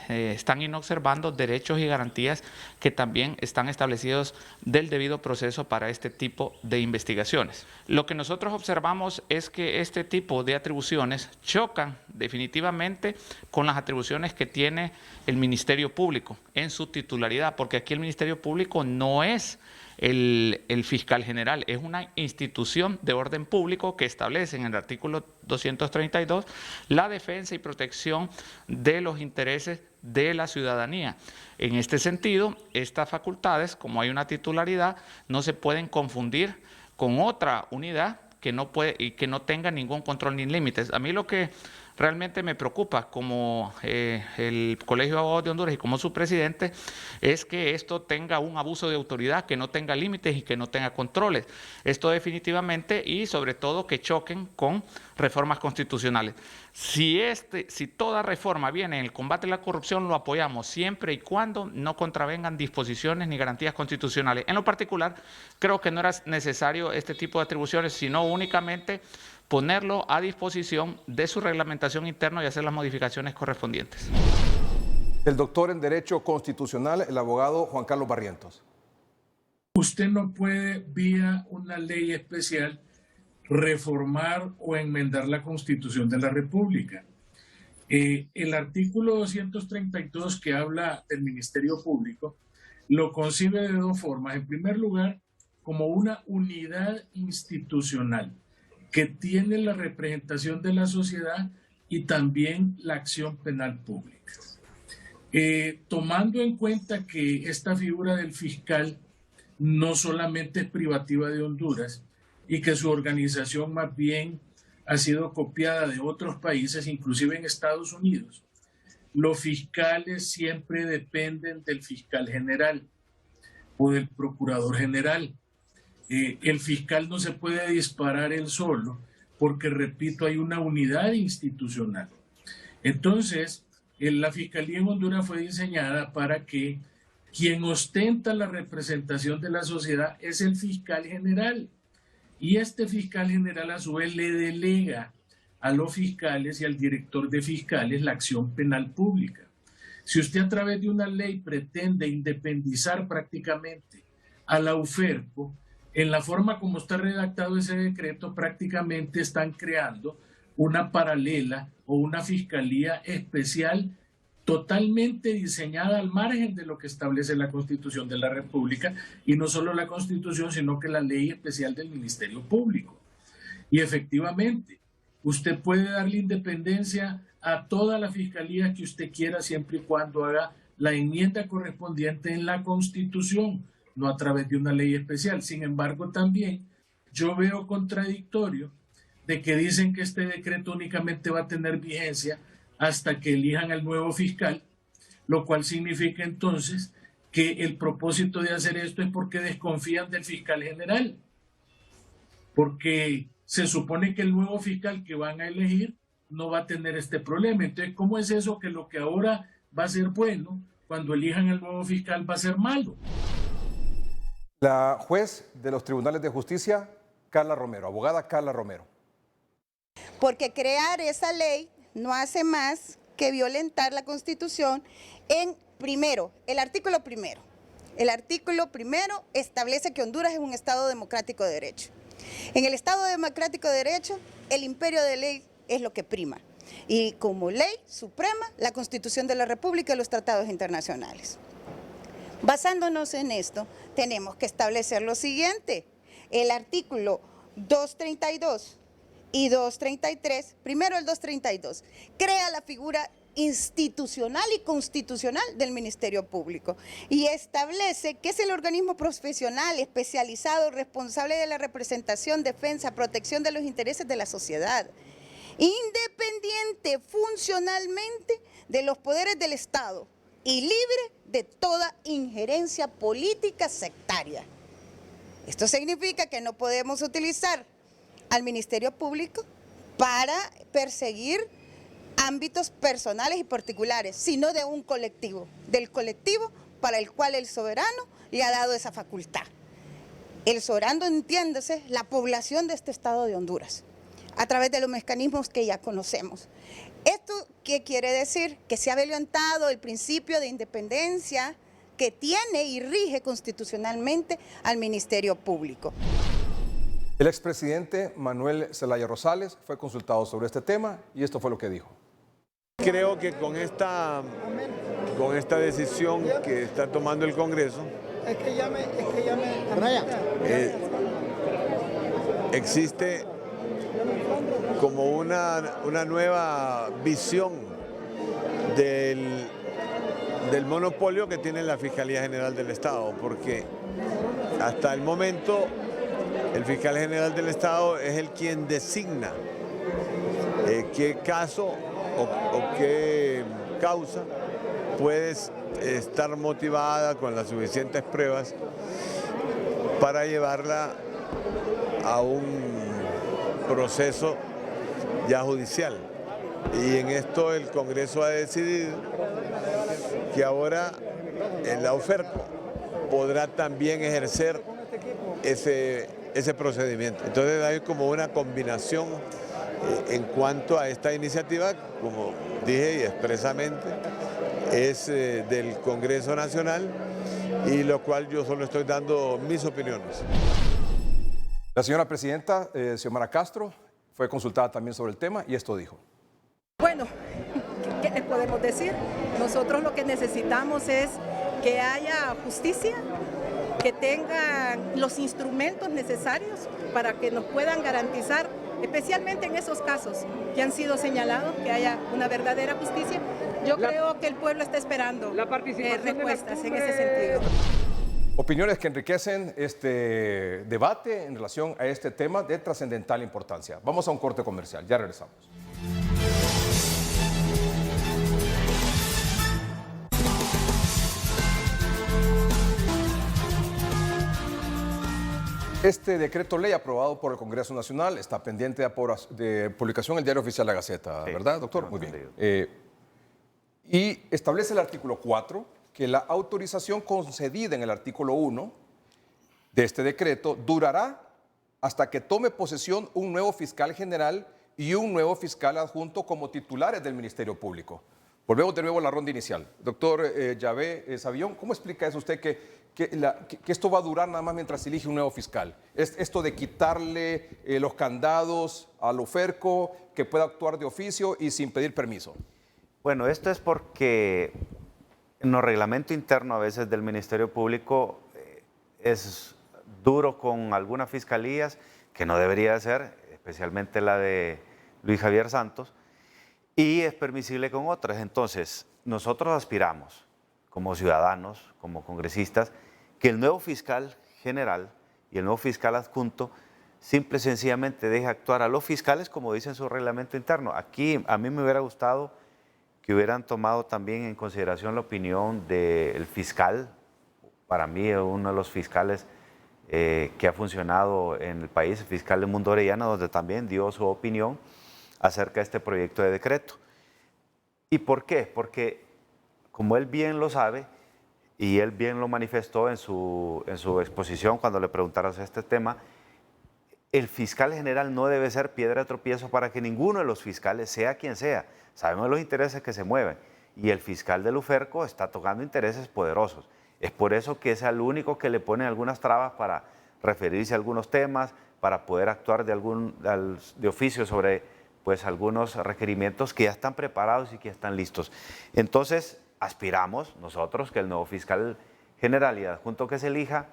están inobservando derechos y garantías que también están establecidos del debido proceso para este tipo de investigaciones. Lo que nosotros observamos es que este tipo de atribuciones chocan definitivamente con las atribuciones que tiene el Ministerio Público en su titularidad, porque aquí el Ministerio Público no es el fiscal general, es una institución de orden público que establece en el artículo 232 la defensa y protección de los intereses de la ciudadanía. En este sentido, estas facultades, como hay una titularidad, no se pueden confundir con otra unidad que no tenga ningún control ni límites. A mí lo que realmente me preocupa como el Colegio de Abogados de Honduras y como su presidente es que esto tenga un abuso de autoridad, que no tenga límites y que no tenga controles. Esto definitivamente, y sobre todo que choquen con reformas constitucionales. Si toda reforma viene en el combate a la corrupción, lo apoyamos siempre y cuando no contravengan disposiciones ni garantías constitucionales. En lo particular, creo que no era necesario este tipo de atribuciones, sino únicamente ponerlo a disposición de su reglamentación interna y hacer las modificaciones correspondientes. El doctor en Derecho Constitucional, el abogado Juan Carlos Barrientos. Usted no puede, vía una ley especial, reformar o enmendar la Constitución de la República. El artículo 232 que habla del Ministerio Público lo concibe de dos formas. En primer lugar, como una unidad institucional que tiene la representación de la sociedad y también la acción penal pública. Tomando en cuenta que esta figura del fiscal no solamente es privativa de Honduras y que su organización más bien ha sido copiada de otros países, inclusive en Estados Unidos, los fiscales siempre dependen del fiscal general o del procurador general. El fiscal no se puede disparar él solo porque, repito, hay una unidad institucional. Entonces, la Fiscalía en Honduras fue diseñada para que Quien ostenta la representación de la sociedad es el fiscal general. Y este fiscal general a su vez le delega a los fiscales y al director de fiscales la acción penal pública. Si usted a través de una ley pretende independizar prácticamente a la UFERPO, en la forma como está redactado ese decreto, prácticamente están creando una paralela o una fiscalía especial totalmente diseñada al margen de lo que establece la Constitución de la República, y no solo la Constitución, sino que la ley especial del Ministerio Público. Y efectivamente, usted puede darle independencia a toda la fiscalía que usted quiera, siempre y cuando haga la enmienda correspondiente en la Constitución, no a través de una ley especial. Sin embargo, también yo veo contradictorio de que dicen que este decreto únicamente va a tener vigencia hasta que elijan al nuevo fiscal, lo cual significa entonces que el propósito de hacer esto es porque desconfían del fiscal general, porque se supone que el nuevo fiscal que van a elegir no va a tener este problema. Entonces, ¿cómo es eso que lo que ahora va a ser bueno, cuando elijan al nuevo fiscal va a ser malo? La juez de los tribunales de justicia, Carla Romero, abogada Carla Romero. Porque crear esa ley no hace más que violentar la Constitución en, primero, el artículo primero. El artículo primero establece que Honduras es un Estado democrático de derecho. En el Estado democrático de derecho, el imperio de ley es lo que prima. Y como ley suprema, la Constitución de la República y los tratados internacionales. Basándonos en esto, tenemos que establecer lo siguiente. El artículo 232 y 233, primero el 232, crea la figura institucional y constitucional del Ministerio Público y establece que es el organismo profesional especializado responsable de la representación, defensa, protección de los intereses de la sociedad, independiente funcionalmente de los poderes del Estado y libre de toda injerencia política sectaria. Esto significa que no podemos utilizar al Ministerio Público para perseguir ámbitos personales y particulares, sino de un colectivo, del colectivo para el cual el soberano le ha dado esa facultad. El soberano, entiéndase, la población de este Estado de Honduras, a través de los mecanismos que ya conocemos. ¿Esto qué quiere decir? Que se ha violentado el principio de independencia que tiene y rige constitucionalmente al Ministerio Público. El expresidente Manuel Zelaya Rosales fue consultado sobre este tema y esto fue lo que dijo. Creo que con esta decisión que está tomando el Congreso, existe como una nueva visión del monopolio que tiene la Fiscalía General del Estado, porque hasta el momento el fiscal general del Estado es el quien designa qué caso o qué causa puede estar motivada con las suficientes pruebas para llevarla a un proceso ya judicial. Y en esto el Congreso ha decidido que ahora la UFERPO podrá también ejercer ese procedimiento. Entonces hay como una combinación en cuanto a esta iniciativa, como dije y expresamente, es del Congreso Nacional, y lo cual yo solo estoy dando mis opiniones. La señora presidenta, Xiomara Castro, fue consultada también sobre el tema y esto dijo. Bueno, ¿qué les podemos decir? Nosotros lo que necesitamos es que haya justicia, que tengan los instrumentos necesarios para que nos puedan garantizar, especialmente en esos casos que han sido señalados, que haya una verdadera justicia. Yo creo que el pueblo está esperando respuestas en ese sentido. Opiniones que enriquecen este debate en relación a este tema de trascendental importancia. Vamos a un corte comercial, ya regresamos. Este decreto ley aprobado por el Congreso Nacional está pendiente de publicación en el Diario Oficial La Gaceta, ¿verdad, doctor? Muy bien. Y establece el artículo 4 que la autorización concedida en el artículo 1 de este decreto durará hasta que tome posesión un nuevo fiscal general y un nuevo fiscal adjunto como titulares del Ministerio Público. Volvemos de nuevo a la ronda inicial. Doctor Yahvé Savillón, ¿cómo explica eso usted que esto va a durar nada más mientras se elige un nuevo fiscal? ¿Es esto de quitarle los candados al UFERCO, que pueda actuar de oficio y sin pedir permiso? Bueno, esto es porque en el reglamento interno a veces del Ministerio Público es duro con algunas fiscalías, que no debería ser, especialmente la de Luis Javier Santos, y es permisible con otras. Entonces, nosotros aspiramos, como ciudadanos, como congresistas, que el nuevo fiscal general y el nuevo fiscal adjunto simple y sencillamente deje actuar a los fiscales como dice en su reglamento interno. Aquí a mí me hubiera gustado que hubieran tomado también en consideración la opinión del fiscal, para mí uno de los fiscales que ha funcionado en el país, el fiscal de Mundo Orellana, donde también dio su opinión acerca de este proyecto de decreto. ¿Y por qué? Porque, como él bien lo sabe, y él bien lo manifestó en su exposición cuando le preguntaron este tema, el fiscal general no debe ser piedra de tropiezo para que ninguno de los fiscales, sea quien sea, sabemos los intereses que se mueven, y el fiscal del UFERCO está tocando intereses poderosos. Es por eso que es el único que le pone algunas trabas para referirse a algunos temas, para poder actuar de oficio sobre pues, algunos requerimientos que ya están preparados y que ya están listos. Entonces, aspiramos nosotros que el nuevo fiscal general y adjunto que se elija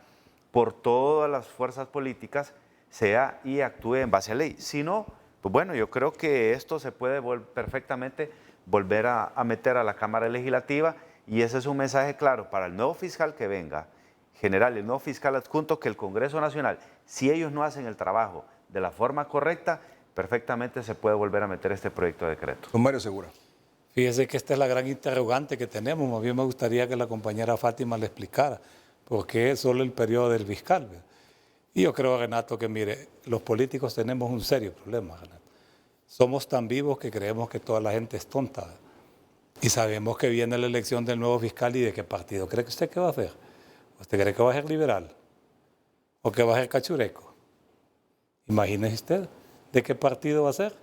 por todas las fuerzas políticas sea y actúe en base a ley. Si no, pues bueno, yo creo que esto se puede perfectamente volver a meter a la Cámara Legislativa. Y ese es un mensaje claro para el nuevo fiscal que venga, general, el nuevo fiscal adjunto, que el Congreso Nacional, si ellos no hacen el trabajo de la forma correcta, perfectamente se puede volver a meter este proyecto de decreto. Don Mario Segura. Fíjese que esta es la gran interrogante que tenemos. Más bien me gustaría que la compañera Fátima le explicara por qué es solo el periodo del fiscal. Y yo creo, Renato, que mire, los políticos tenemos un serio problema, Renato. Somos tan vivos que creemos que toda la gente es tonta. Y sabemos que viene la elección del nuevo fiscal y de qué partido. ¿Cree que usted qué va a hacer? ¿Usted cree que va a ser liberal? ¿O que va a ser cachureco? Imagínese usted de qué partido va a ser.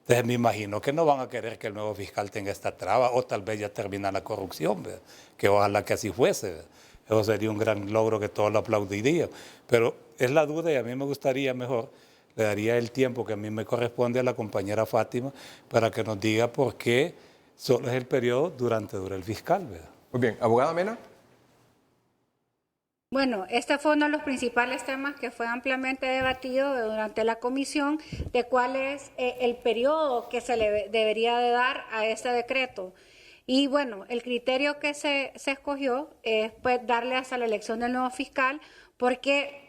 Entonces me imagino que no van a querer que el nuevo fiscal tenga esta traba o tal vez ya termina la corrupción, ¿verdad? Que ojalá que así fuese, ¿verdad? Eso sería un gran logro que todos lo aplaudirían. Pero es la duda y a mí me gustaría mejor, le daría el tiempo que a mí me corresponde a la compañera Fátima para que nos diga por qué solo es el periodo dura el fiscal, ¿verdad? Muy bien. Abogada Mena. Bueno, este fue uno de los principales temas que fue ampliamente debatido durante la comisión, de cuál es el periodo que se le debería de dar a este decreto. Y bueno, el criterio que se escogió es pues, darle hasta la elección del nuevo fiscal, porque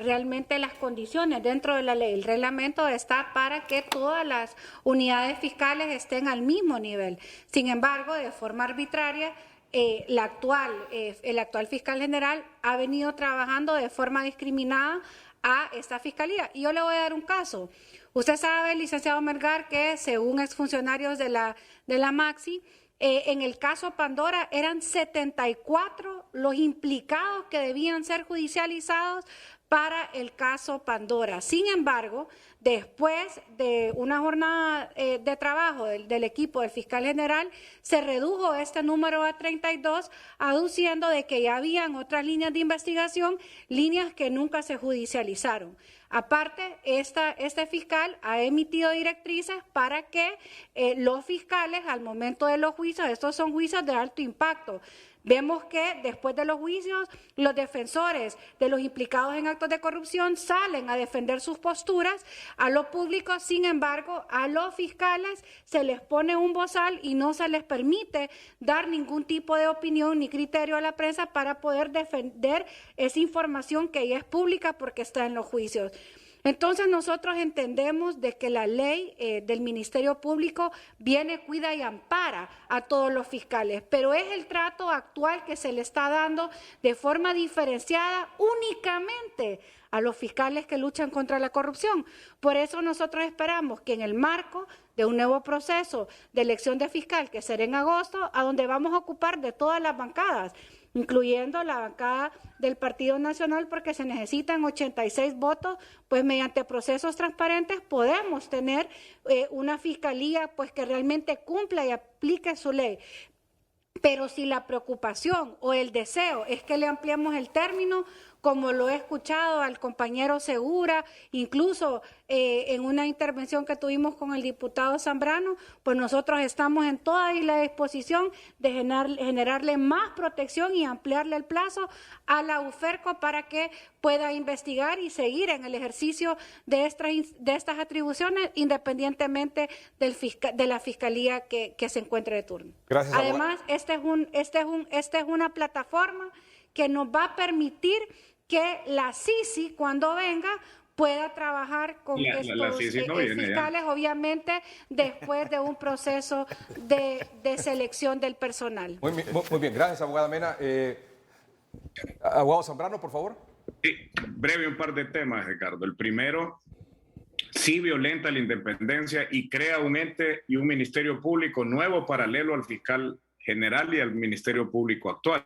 realmente las condiciones dentro de la ley, el reglamento está para que todas las unidades fiscales estén al mismo nivel. Sin embargo, de forma arbitraria, el actual fiscal general ha venido trabajando de forma discriminada a esta fiscalía. Y yo le voy a dar un caso. Usted sabe, licenciado Melgar, que según exfuncionarios de la Maxi, en el caso Pandora eran 74 los implicados que debían ser judicializados para el caso Pandora. Sin embargo, después de una jornada de trabajo del equipo del fiscal general, se redujo este número a 32, aduciendo de que ya habían otras líneas de investigación, líneas que nunca se judicializaron. Aparte, este fiscal ha emitido directrices para que los fiscales, al momento de los juicios, estos son juicios de alto impacto, vemos que después de los juicios, los defensores de los implicados en actos de corrupción salen a defender sus posturas a lo público. Sin embargo, a los fiscales se les pone un bozal y no se les permite dar ningún tipo de opinión ni criterio a la prensa para poder defender esa información que ya es pública porque está en los juicios. Entonces nosotros entendemos de que la ley del Ministerio Público viene, cuida y ampara a todos los fiscales, pero es el trato actual que se le está dando de forma diferenciada únicamente a los fiscales que luchan contra la corrupción. Por eso nosotros esperamos que en el marco de un nuevo proceso de elección de fiscal que será en agosto, a donde vamos a ocupar de todas las bancadas, incluyendo la bancada del Partido Nacional, porque se necesitan 86 votos, pues mediante procesos transparentes podemos tener una fiscalía pues que realmente cumpla y aplique su ley. Pero si la preocupación o el deseo es que le ampliemos el término, como lo he escuchado al compañero Segura, incluso en una intervención que tuvimos con el diputado Zambrano, pues nosotros estamos en toda la disposición de generarle más protección y ampliarle el plazo a la UFERCO para que pueda investigar y seguir en el ejercicio de estas atribuciones, independientemente de la fiscalía que se encuentre de turno. Gracias, Además, esta es una plataforma que nos va a permitir que la CICI, cuando venga, pueda trabajar con estos fiscales, obviamente, después de un proceso de selección del personal. Muy bien, gracias, abogada Mena. Abogado Zambrano, por favor. Sí, breve un par de temas, Ricardo. El primero, sí violenta la independencia y crea un ente y un ministerio público nuevo paralelo al fiscal general y al Ministerio Público actual.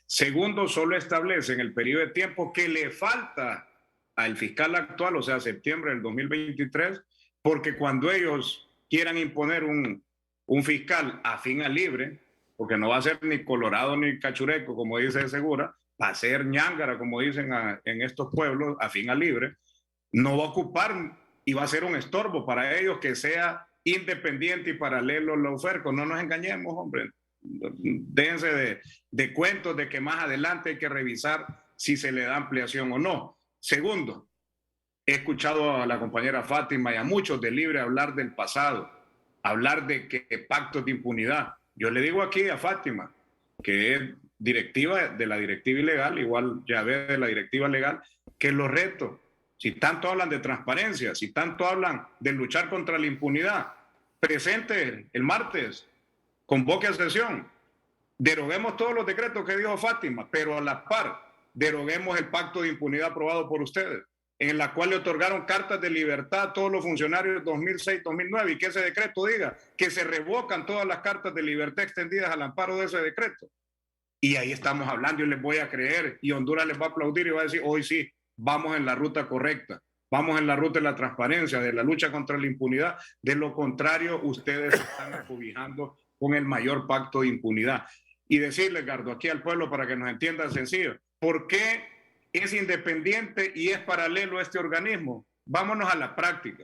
Segundo, solo establece en el periodo de tiempo que le falta al fiscal actual, o sea, septiembre del 2023, porque cuando ellos quieran imponer un fiscal afín a libre, porque no va a ser ni colorado ni cachureco, como dice Segura, va a ser ñángara, como dicen en estos pueblos, afín a libre, no va a ocupar y va a ser un estorbo para ellos que sea independiente y paralelo a la UFERCO. No nos engañemos, hombre. Déjense de cuentos de que más adelante hay que revisar si se le da ampliación o no. Segundo, he escuchado a la compañera Fátima y a muchos de Libre hablar del pasado, hablar de que pactos de impunidad. Yo le digo aquí a Fátima, que es directiva de la directiva ilegal, igual ya ve de la directiva legal, que los retos, si tanto hablan de transparencia, si tanto hablan de luchar contra la impunidad, presente el martes, convoque a sesión, deroguemos todos los decretos que dijo Fátima, pero a la par deroguemos el pacto de impunidad aprobado por ustedes, en la cual le otorgaron cartas de libertad a todos los funcionarios de 2006-2009 y que ese decreto diga que se revocan todas las cartas de libertad extendidas al amparo de ese decreto. Y ahí estamos hablando y les voy a creer y Honduras les va a aplaudir y va a decir, hoy sí, vamos en la ruta correcta. Vamos en la ruta de la transparencia, de la lucha contra la impunidad. De lo contrario, ustedes están acobijando con el mayor pacto de impunidad. Y decirle, Edgardo, aquí al pueblo para que nos entiendan sencillo, ¿por qué es independiente y es paralelo a este organismo? Vámonos a la práctica,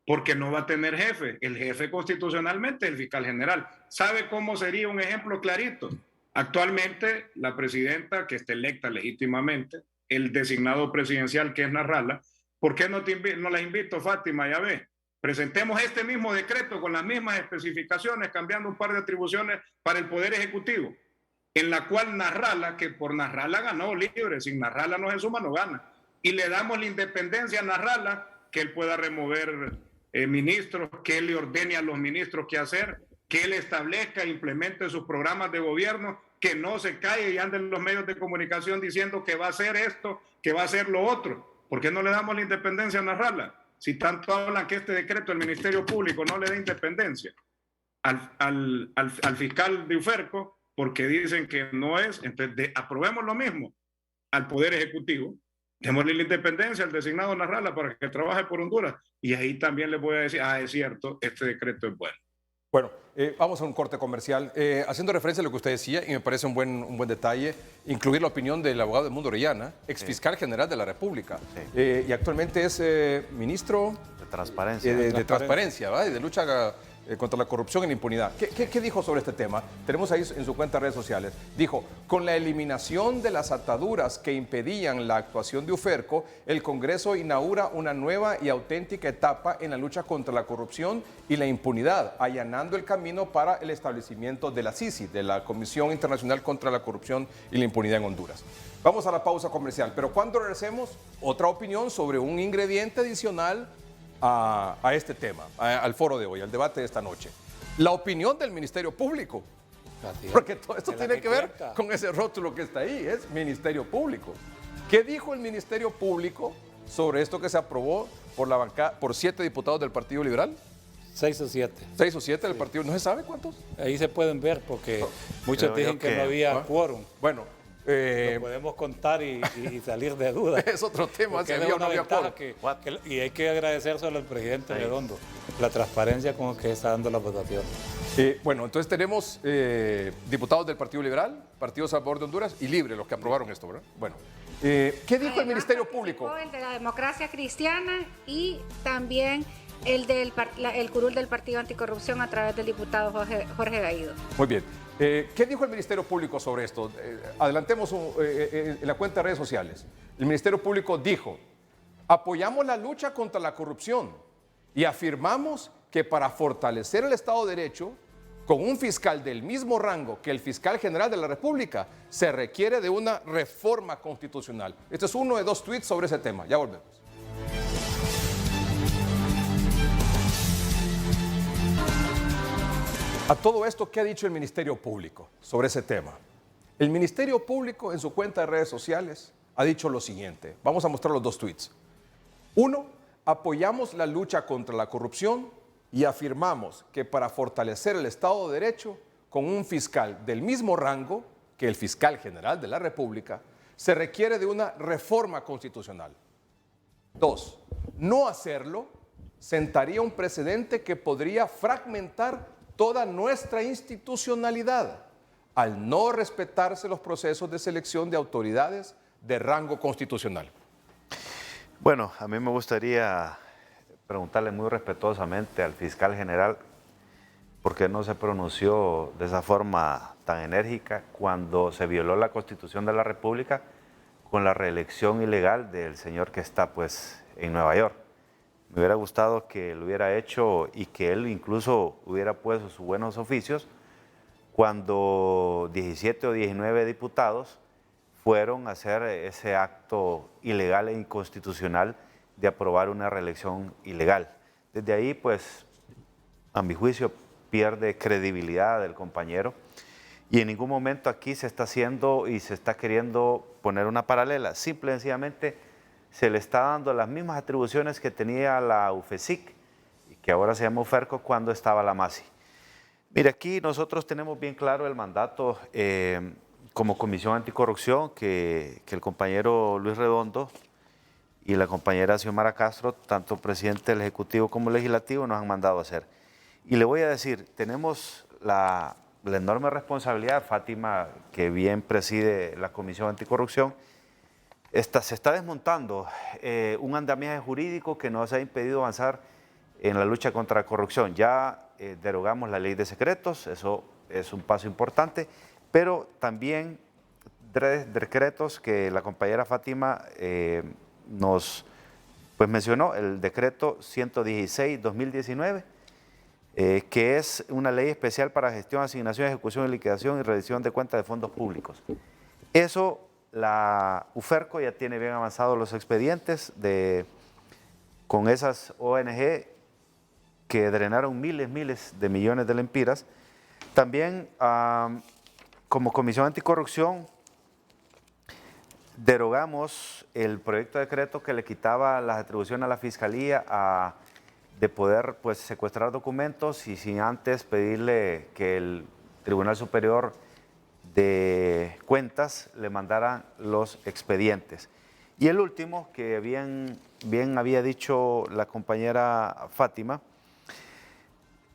porque no va a tener jefe. El jefe constitucionalmente es el fiscal general. ¿Sabe cómo sería un ejemplo clarito? Actualmente, la presidenta, que está electa legítimamente, el designado presidencial, que es Narrala, ¿por qué no la invito, Fátima? Ya ve. Presentemos este mismo decreto con las mismas especificaciones, cambiando un par de atribuciones para el Poder Ejecutivo, en la cual Narrala, que por Narrala ganó Libre, sin Narrala no se suma, no gana. Y le damos la independencia a Narrala, que él pueda remover ministros, que él le ordene a los ministros qué hacer, que él establezca e implemente sus programas de gobierno, que no se calle y ande en los medios de comunicación diciendo que va a hacer esto, que va a hacer lo otro. ¿Por qué no le damos la independencia a Narrala? Si tanto hablan que este decreto del Ministerio Público no le da independencia al fiscal de UFERCO, porque dicen que no es, entonces aprobemos lo mismo al Poder Ejecutivo, démosle la independencia al designado Narrala para que trabaje por Honduras. Y ahí también les voy a decir, es cierto, este decreto es bueno. Bueno, vamos a un corte comercial. Haciendo referencia a lo que usted decía, y me parece un buen detalle, incluir la opinión del abogado Edmundo Orellana, exfiscal general de la República, y actualmente es ministro de Transparencia. De Transparencia, ¿va? Y de lucha contra la corrupción y la impunidad. ¿Qué dijo sobre este tema? Tenemos ahí en su cuenta de redes sociales. Dijo, con la eliminación de las ataduras que impedían la actuación de UFERCO, el Congreso inaugura una nueva y auténtica etapa en la lucha contra la corrupción y la impunidad, allanando el camino para el establecimiento de la CICI, de la Comisión Internacional contra la Corrupción y la Impunidad en Honduras. Vamos a la pausa comercial, pero cuando regresemos, otra opinión sobre un ingrediente adicional a este tema, al foro de hoy, al debate de esta noche. La opinión del Ministerio Público. Porque todo esto tiene que ver con ese rótulo que está ahí, es Ministerio Público. ¿Qué dijo el Ministerio Público sobre esto que se aprobó por 7 diputados del Partido Liberal? 6 o 7. 6 o 7 del partido, ¿no se sabe cuántos? Ahí se pueden ver porque muchos dicen que no había quórum. Bueno, lo podemos contar y salir de dudas. es otro tema, Porque si es había o una no había ventaja quórum. y hay que agradecérselo al presidente Redondo, la transparencia con que está dando la votación. Bueno, entonces tenemos diputados del Partido Liberal, Partido Salvador de Honduras y Libre, los que aprobaron esto, ¿verdad? Bueno, ¿qué dijo el Ministerio Público? El de la Democracia Cristiana y también el curul del Partido Anticorrupción a través del diputado Jorge Gaído. Muy bien. ¿Qué dijo el Ministerio Público sobre esto? Adelantemos en la cuenta de redes sociales. El Ministerio Público dijo: apoyamos la lucha contra la corrupción y afirmamos que para fortalecer el Estado de Derecho, con un fiscal del mismo rango que el fiscal general de la República, se requiere de una reforma constitucional. Este es uno de 2 tweets sobre ese tema. Ya volvemos. A todo esto, ¿qué ha dicho el Ministerio Público sobre ese tema? El Ministerio Público en su cuenta de redes sociales ha dicho lo siguiente. Vamos a mostrar los 2 tweets. 1, apoyamos la lucha contra la corrupción y afirmamos que para fortalecer el Estado de Derecho, con un fiscal del mismo rango que el fiscal general de la República, se requiere de una reforma constitucional. 2, no hacerlo sentaría un precedente que podría fragmentar toda nuestra institucionalidad al no respetarse los procesos de selección de autoridades de rango constitucional. Bueno, a mí me gustaría preguntarle muy respetuosamente al fiscal general por qué no se pronunció de esa forma tan enérgica cuando se violó la Constitución de la República con la reelección ilegal del señor que está pues en Nueva York. Me hubiera gustado que lo hubiera hecho y que él incluso hubiera puesto sus buenos oficios cuando 17 o 19 diputados fueron a hacer ese acto ilegal e inconstitucional de aprobar una reelección ilegal. Desde ahí, pues, a mi juicio, pierde credibilidad del compañero y en ningún momento aquí se está haciendo y se está queriendo poner una paralela. Simple y sencillamente se le está dando las mismas atribuciones que tenía la UFESIC, y que ahora se llama UFERCO, cuando estaba la MASI. Mire, aquí nosotros tenemos bien claro el mandato como Comisión Anticorrupción que el compañero Luis Redondo y la compañera Xiomara Castro, tanto presidente del Ejecutivo como Legislativo, nos han mandado a hacer. Y le voy a decir, tenemos la enorme responsabilidad, Fátima, que bien preside la Comisión Anticorrupción, se está desmontando un andamiaje jurídico que nos ha impedido avanzar en la lucha contra la corrupción. Ya derogamos la ley de secretos, eso es un paso importante, pero también 3 decretos que la compañera Fátima nos mencionó, el decreto 116-2019, que es una ley especial para gestión, asignación, ejecución, liquidación y rendición de cuentas de fondos públicos. Eso, la UFERCO ya tiene bien avanzados los expedientes con esas ONG que drenaron miles de millones de lempiras. También, como Comisión Anticorrupción, derogamos el proyecto de decreto que le quitaba las atribuciones a la Fiscalía de poder secuestrar documentos y sin antes pedirle que el Tribunal Superior de Cuentas le mandara los expedientes. Y el último, que bien había dicho la compañera Fátima,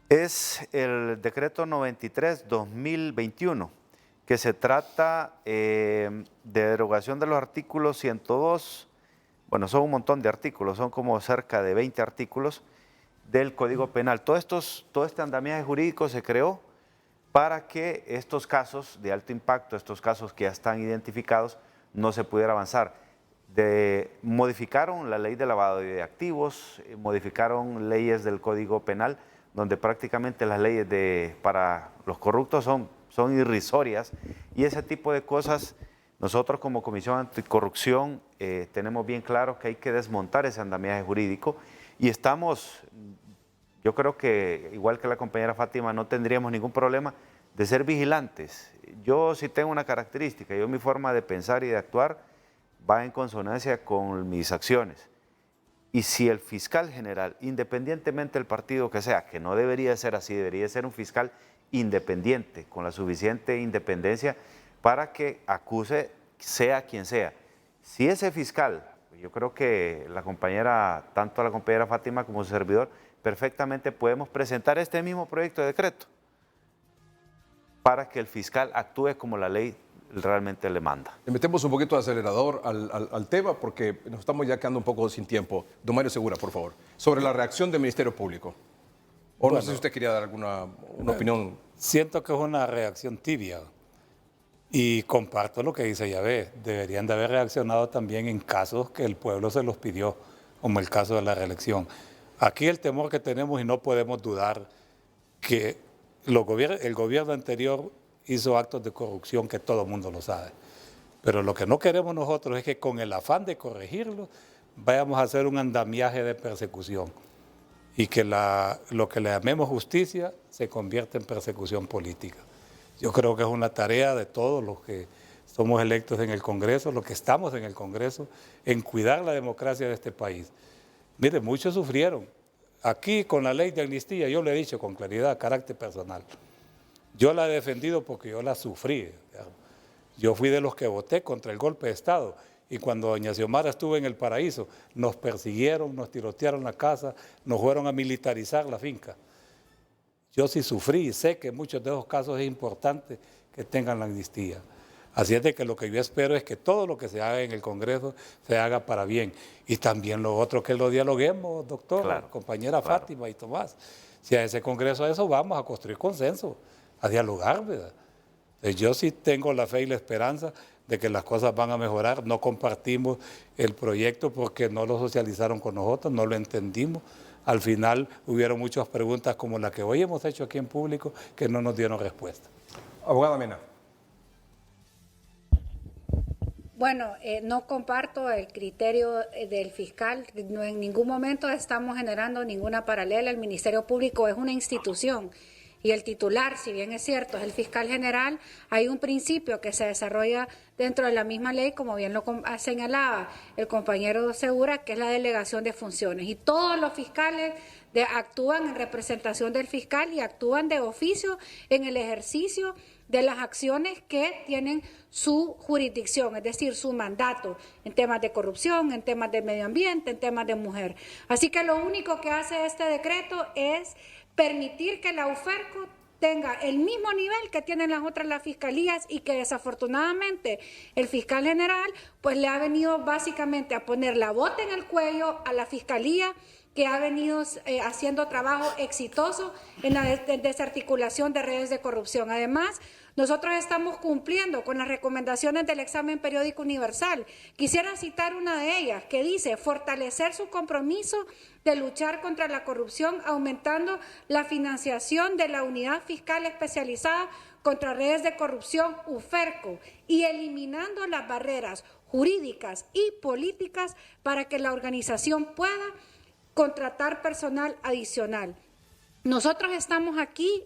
es el decreto 93-2021, que se trata de derogación de los artículos 102, bueno, son un montón de artículos, son como cerca de 20 artículos del Código Penal. Todo este andamiaje jurídico se creó para que estos casos de alto impacto, estos casos que ya están identificados, no se pudiera avanzar. Modificaron la ley de lavado de activos, modificaron leyes del Código Penal, donde prácticamente las leyes para los corruptos son irrisorias, y ese tipo de cosas nosotros como Comisión Anticorrupción tenemos bien claro que hay que desmontar ese andamiaje jurídico y estamos, yo creo que igual que la compañera Fátima no tendríamos ningún problema de ser vigilantes. Yo sí tengo una característica, mi forma de pensar y de actuar va en consonancia con mis acciones Y si el fiscal general, independientemente del partido que sea, que no debería ser así, debería ser un fiscal independiente, con la suficiente independencia para que acuse sea quien sea. Si ese fiscal, yo creo que la compañera, tanto la compañera Fátima como su servidor, perfectamente podemos presentar este mismo proyecto de decreto para que el fiscal actúe como la ley realmente le manda. Le metemos un poquito de acelerador al tema porque nos estamos ya quedando un poco sin tiempo. Don Mario Segura, por favor, sobre la reacción del Ministerio Público. O no sé si usted quería dar alguna opinión. Siento que es una reacción tibia y comparto lo que dice Yahvé. Deberían de haber reaccionado también en casos que el pueblo se los pidió, como el caso de la reelección. Aquí el temor que tenemos, y no podemos dudar, que el gobierno anterior hizo actos de corrupción que todo el mundo lo sabe. Pero lo que no queremos nosotros es que con el afán de corregirlo vayamos a hacer un andamiaje de persecución y que lo que le llamemos justicia se convierta en persecución política. Yo creo que es una tarea de todos los que somos electos en el Congreso, los que estamos en el Congreso, en cuidar la democracia de este país. Mire, muchos sufrieron. Aquí con la ley de amnistía, yo le he dicho con claridad, carácter personal, yo la he defendido porque yo la sufrí. Yo fui de los que voté contra el golpe de Estado y cuando doña Xiomara estuvo en el paraíso, nos persiguieron, nos tirotearon la casa, nos fueron a militarizar la finca. Yo sí sufrí y sé que en muchos de esos casos es importante que tengan la amnistía. Así es de que lo que yo espero es que todo lo que se haga en el Congreso se haga para bien. Y también lo otro que lo dialoguemos, doctor, claro, compañera claro. Fátima y Tomás. Si a ese Congreso a eso vamos a construir consenso, a dialogar, ¿verdad? Entonces, yo sí tengo la fe y la esperanza de que las cosas van a mejorar. No compartimos el proyecto porque no lo socializaron con nosotros, no lo entendimos. Al final hubieron muchas preguntas como la que hoy hemos hecho aquí en público que no nos dieron respuesta. Abogada Mena. Bueno, no comparto el criterio del fiscal. No, en ningún momento estamos generando ninguna paralela. El Ministerio Público es una institución y el titular, si bien es cierto, es el fiscal general. Hay un principio que se desarrolla dentro de la misma ley, como bien lo señalaba el compañero Segura, que es la delegación de funciones. Y todos los fiscales actúan en representación del fiscal y actúan de oficio en el ejercicio de las acciones que tienen su jurisdicción, es decir, su mandato en temas de corrupción, en temas de medio ambiente, en temas de mujer. Así que lo único que hace este decreto es permitir que la UFERCO tenga el mismo nivel que tienen las fiscalías y que desafortunadamente el fiscal general pues le ha venido básicamente a poner la bota en el cuello a la fiscalía que ha venido haciendo trabajo exitoso en la desarticulación de redes de corrupción. Además, nosotros estamos cumpliendo con las recomendaciones del examen periódico universal. Quisiera citar una de ellas que dice fortalecer su compromiso de luchar contra la corrupción, aumentando la financiación de la Unidad Fiscal Especializada contra Redes de Corrupción, UFERCO, y eliminando las barreras jurídicas y políticas para que la organización pueda contratar personal adicional. Nosotros estamos aquí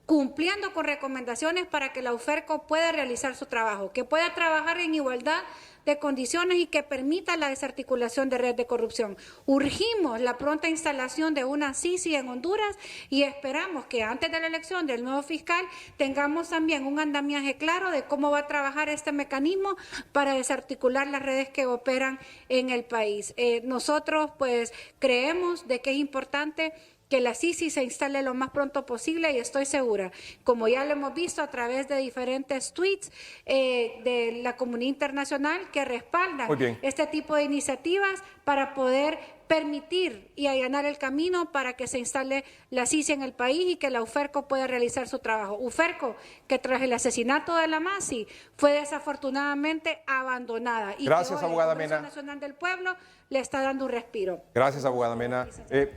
cumpliendo con recomendaciones para que la UFERCO pueda realizar su trabajo, que pueda trabajar en igualdad de condiciones y que permita la desarticulación de redes de corrupción. Urgimos la pronta instalación de una CICI en Honduras y esperamos que antes de la elección del nuevo fiscal tengamos también un andamiaje claro de cómo va a trabajar este mecanismo para desarticular las redes que operan en el país. Nosotros pues creemos de que es importante que la CICI se instale lo más pronto posible y estoy segura, como ya lo hemos visto a través de diferentes tweets de la comunidad internacional que respaldan este tipo de iniciativas para poder permitir y allanar el camino para que se instale la CICI en el país y que la UFERCO pueda realizar su trabajo. UFERCO, que tras el asesinato de la Masi fue desafortunadamente abandonada. Y gracias, que hoy abogada el Congreso Mena. Nacional del Pueblo le está dando un respiro. Gracias, abogada Mena.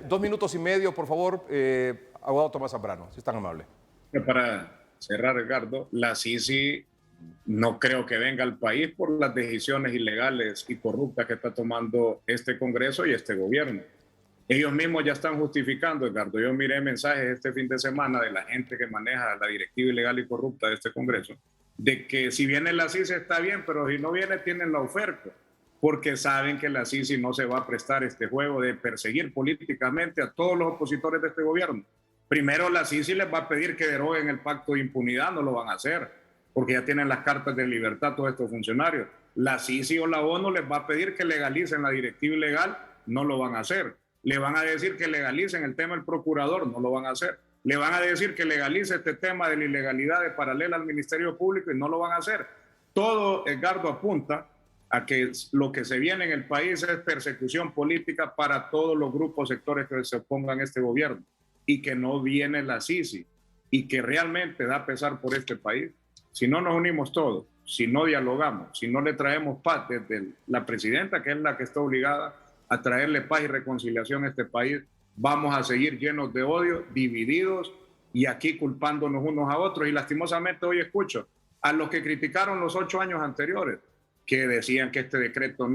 2 minutos y medio, por favor, abogado Tomás Zambrano, si es tan amable. Para cerrar, Ricardo, la CICI no creo que venga al país por las decisiones ilegales y corruptas que está tomando este Congreso y este gobierno. Ellos mismos ya están justificando, Ricardo. Yo miré mensajes este fin de semana de la gente que maneja la directiva ilegal y corrupta de este Congreso, de que si viene la CICI está bien, pero si no viene tienen la UFERCO. porque saben que la CICI no se va a prestar este juego de perseguir políticamente a todos los opositores de este gobierno. Primero la CICI les va a pedir que deroguen el pacto de impunidad, no lo van a hacer, porque ya tienen las cartas de libertad todos estos funcionarios. La CICI o la ONU les va a pedir que legalicen la directiva ilegal, no lo van a hacer. Le van a decir que legalicen el tema del procurador, no lo van a hacer. Le van a decir que legalice este tema de la ilegalidad de paralela al Ministerio Público y no lo van a hacer. Todo, Edgardo, apunta a que lo que se viene en el país es persecución política para todos los grupos, sectores que se opongan a este gobierno, y que no viene la CICI, y que realmente da pesar por este país. Si no nos unimos todos, si no dialogamos, si no le traemos paz desde la presidenta, que es la que está obligada a traerle paz y reconciliación a este país, vamos a seguir llenos de odio, divididos y aquí culpándonos unos a otros. Y lastimosamente hoy escucho a los que criticaron los 8 años anteriores, que decían que este decreto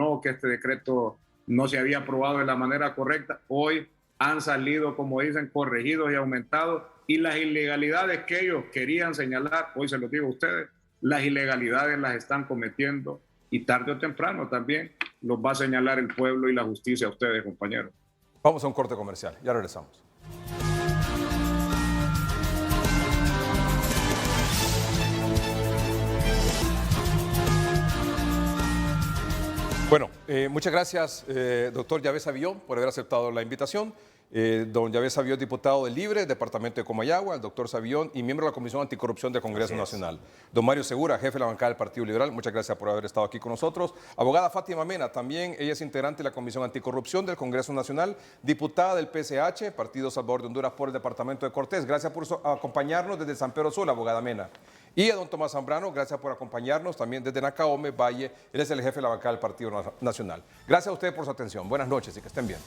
no se había aprobado de la manera correcta. Hoy han salido, como dicen, corregidos y aumentados, y las ilegalidades que ellos querían señalar, hoy se los digo a ustedes, las ilegalidades las están cometiendo, y tarde o temprano también los va a señalar el pueblo y la justicia a ustedes, compañeros. Vamos a un corte comercial, ya regresamos. Bueno, muchas gracias, doctor Yavés Avillón, por haber aceptado la invitación. Don Yavés Avillón, diputado del Libre, departamento de Comayagua, el doctor Savillón y miembro de la Comisión Anticorrupción del Congreso Nacional. Don Mario Segura, jefe de la bancada del Partido Liberal, muchas gracias por haber estado aquí con nosotros. Abogada Fátima Mena, también ella es integrante de la Comisión Anticorrupción del Congreso Nacional, diputada del PSH, Partido Salvador de Honduras por el departamento de Cortés. Gracias por acompañarnos desde San Pedro Sula, abogada Mena. Y a don Tomás Zambrano, gracias por acompañarnos también desde Nacaome, Valle. Él es el jefe de la bancada del Partido Nacional. Gracias a ustedes por su atención. Buenas noches y que estén bien.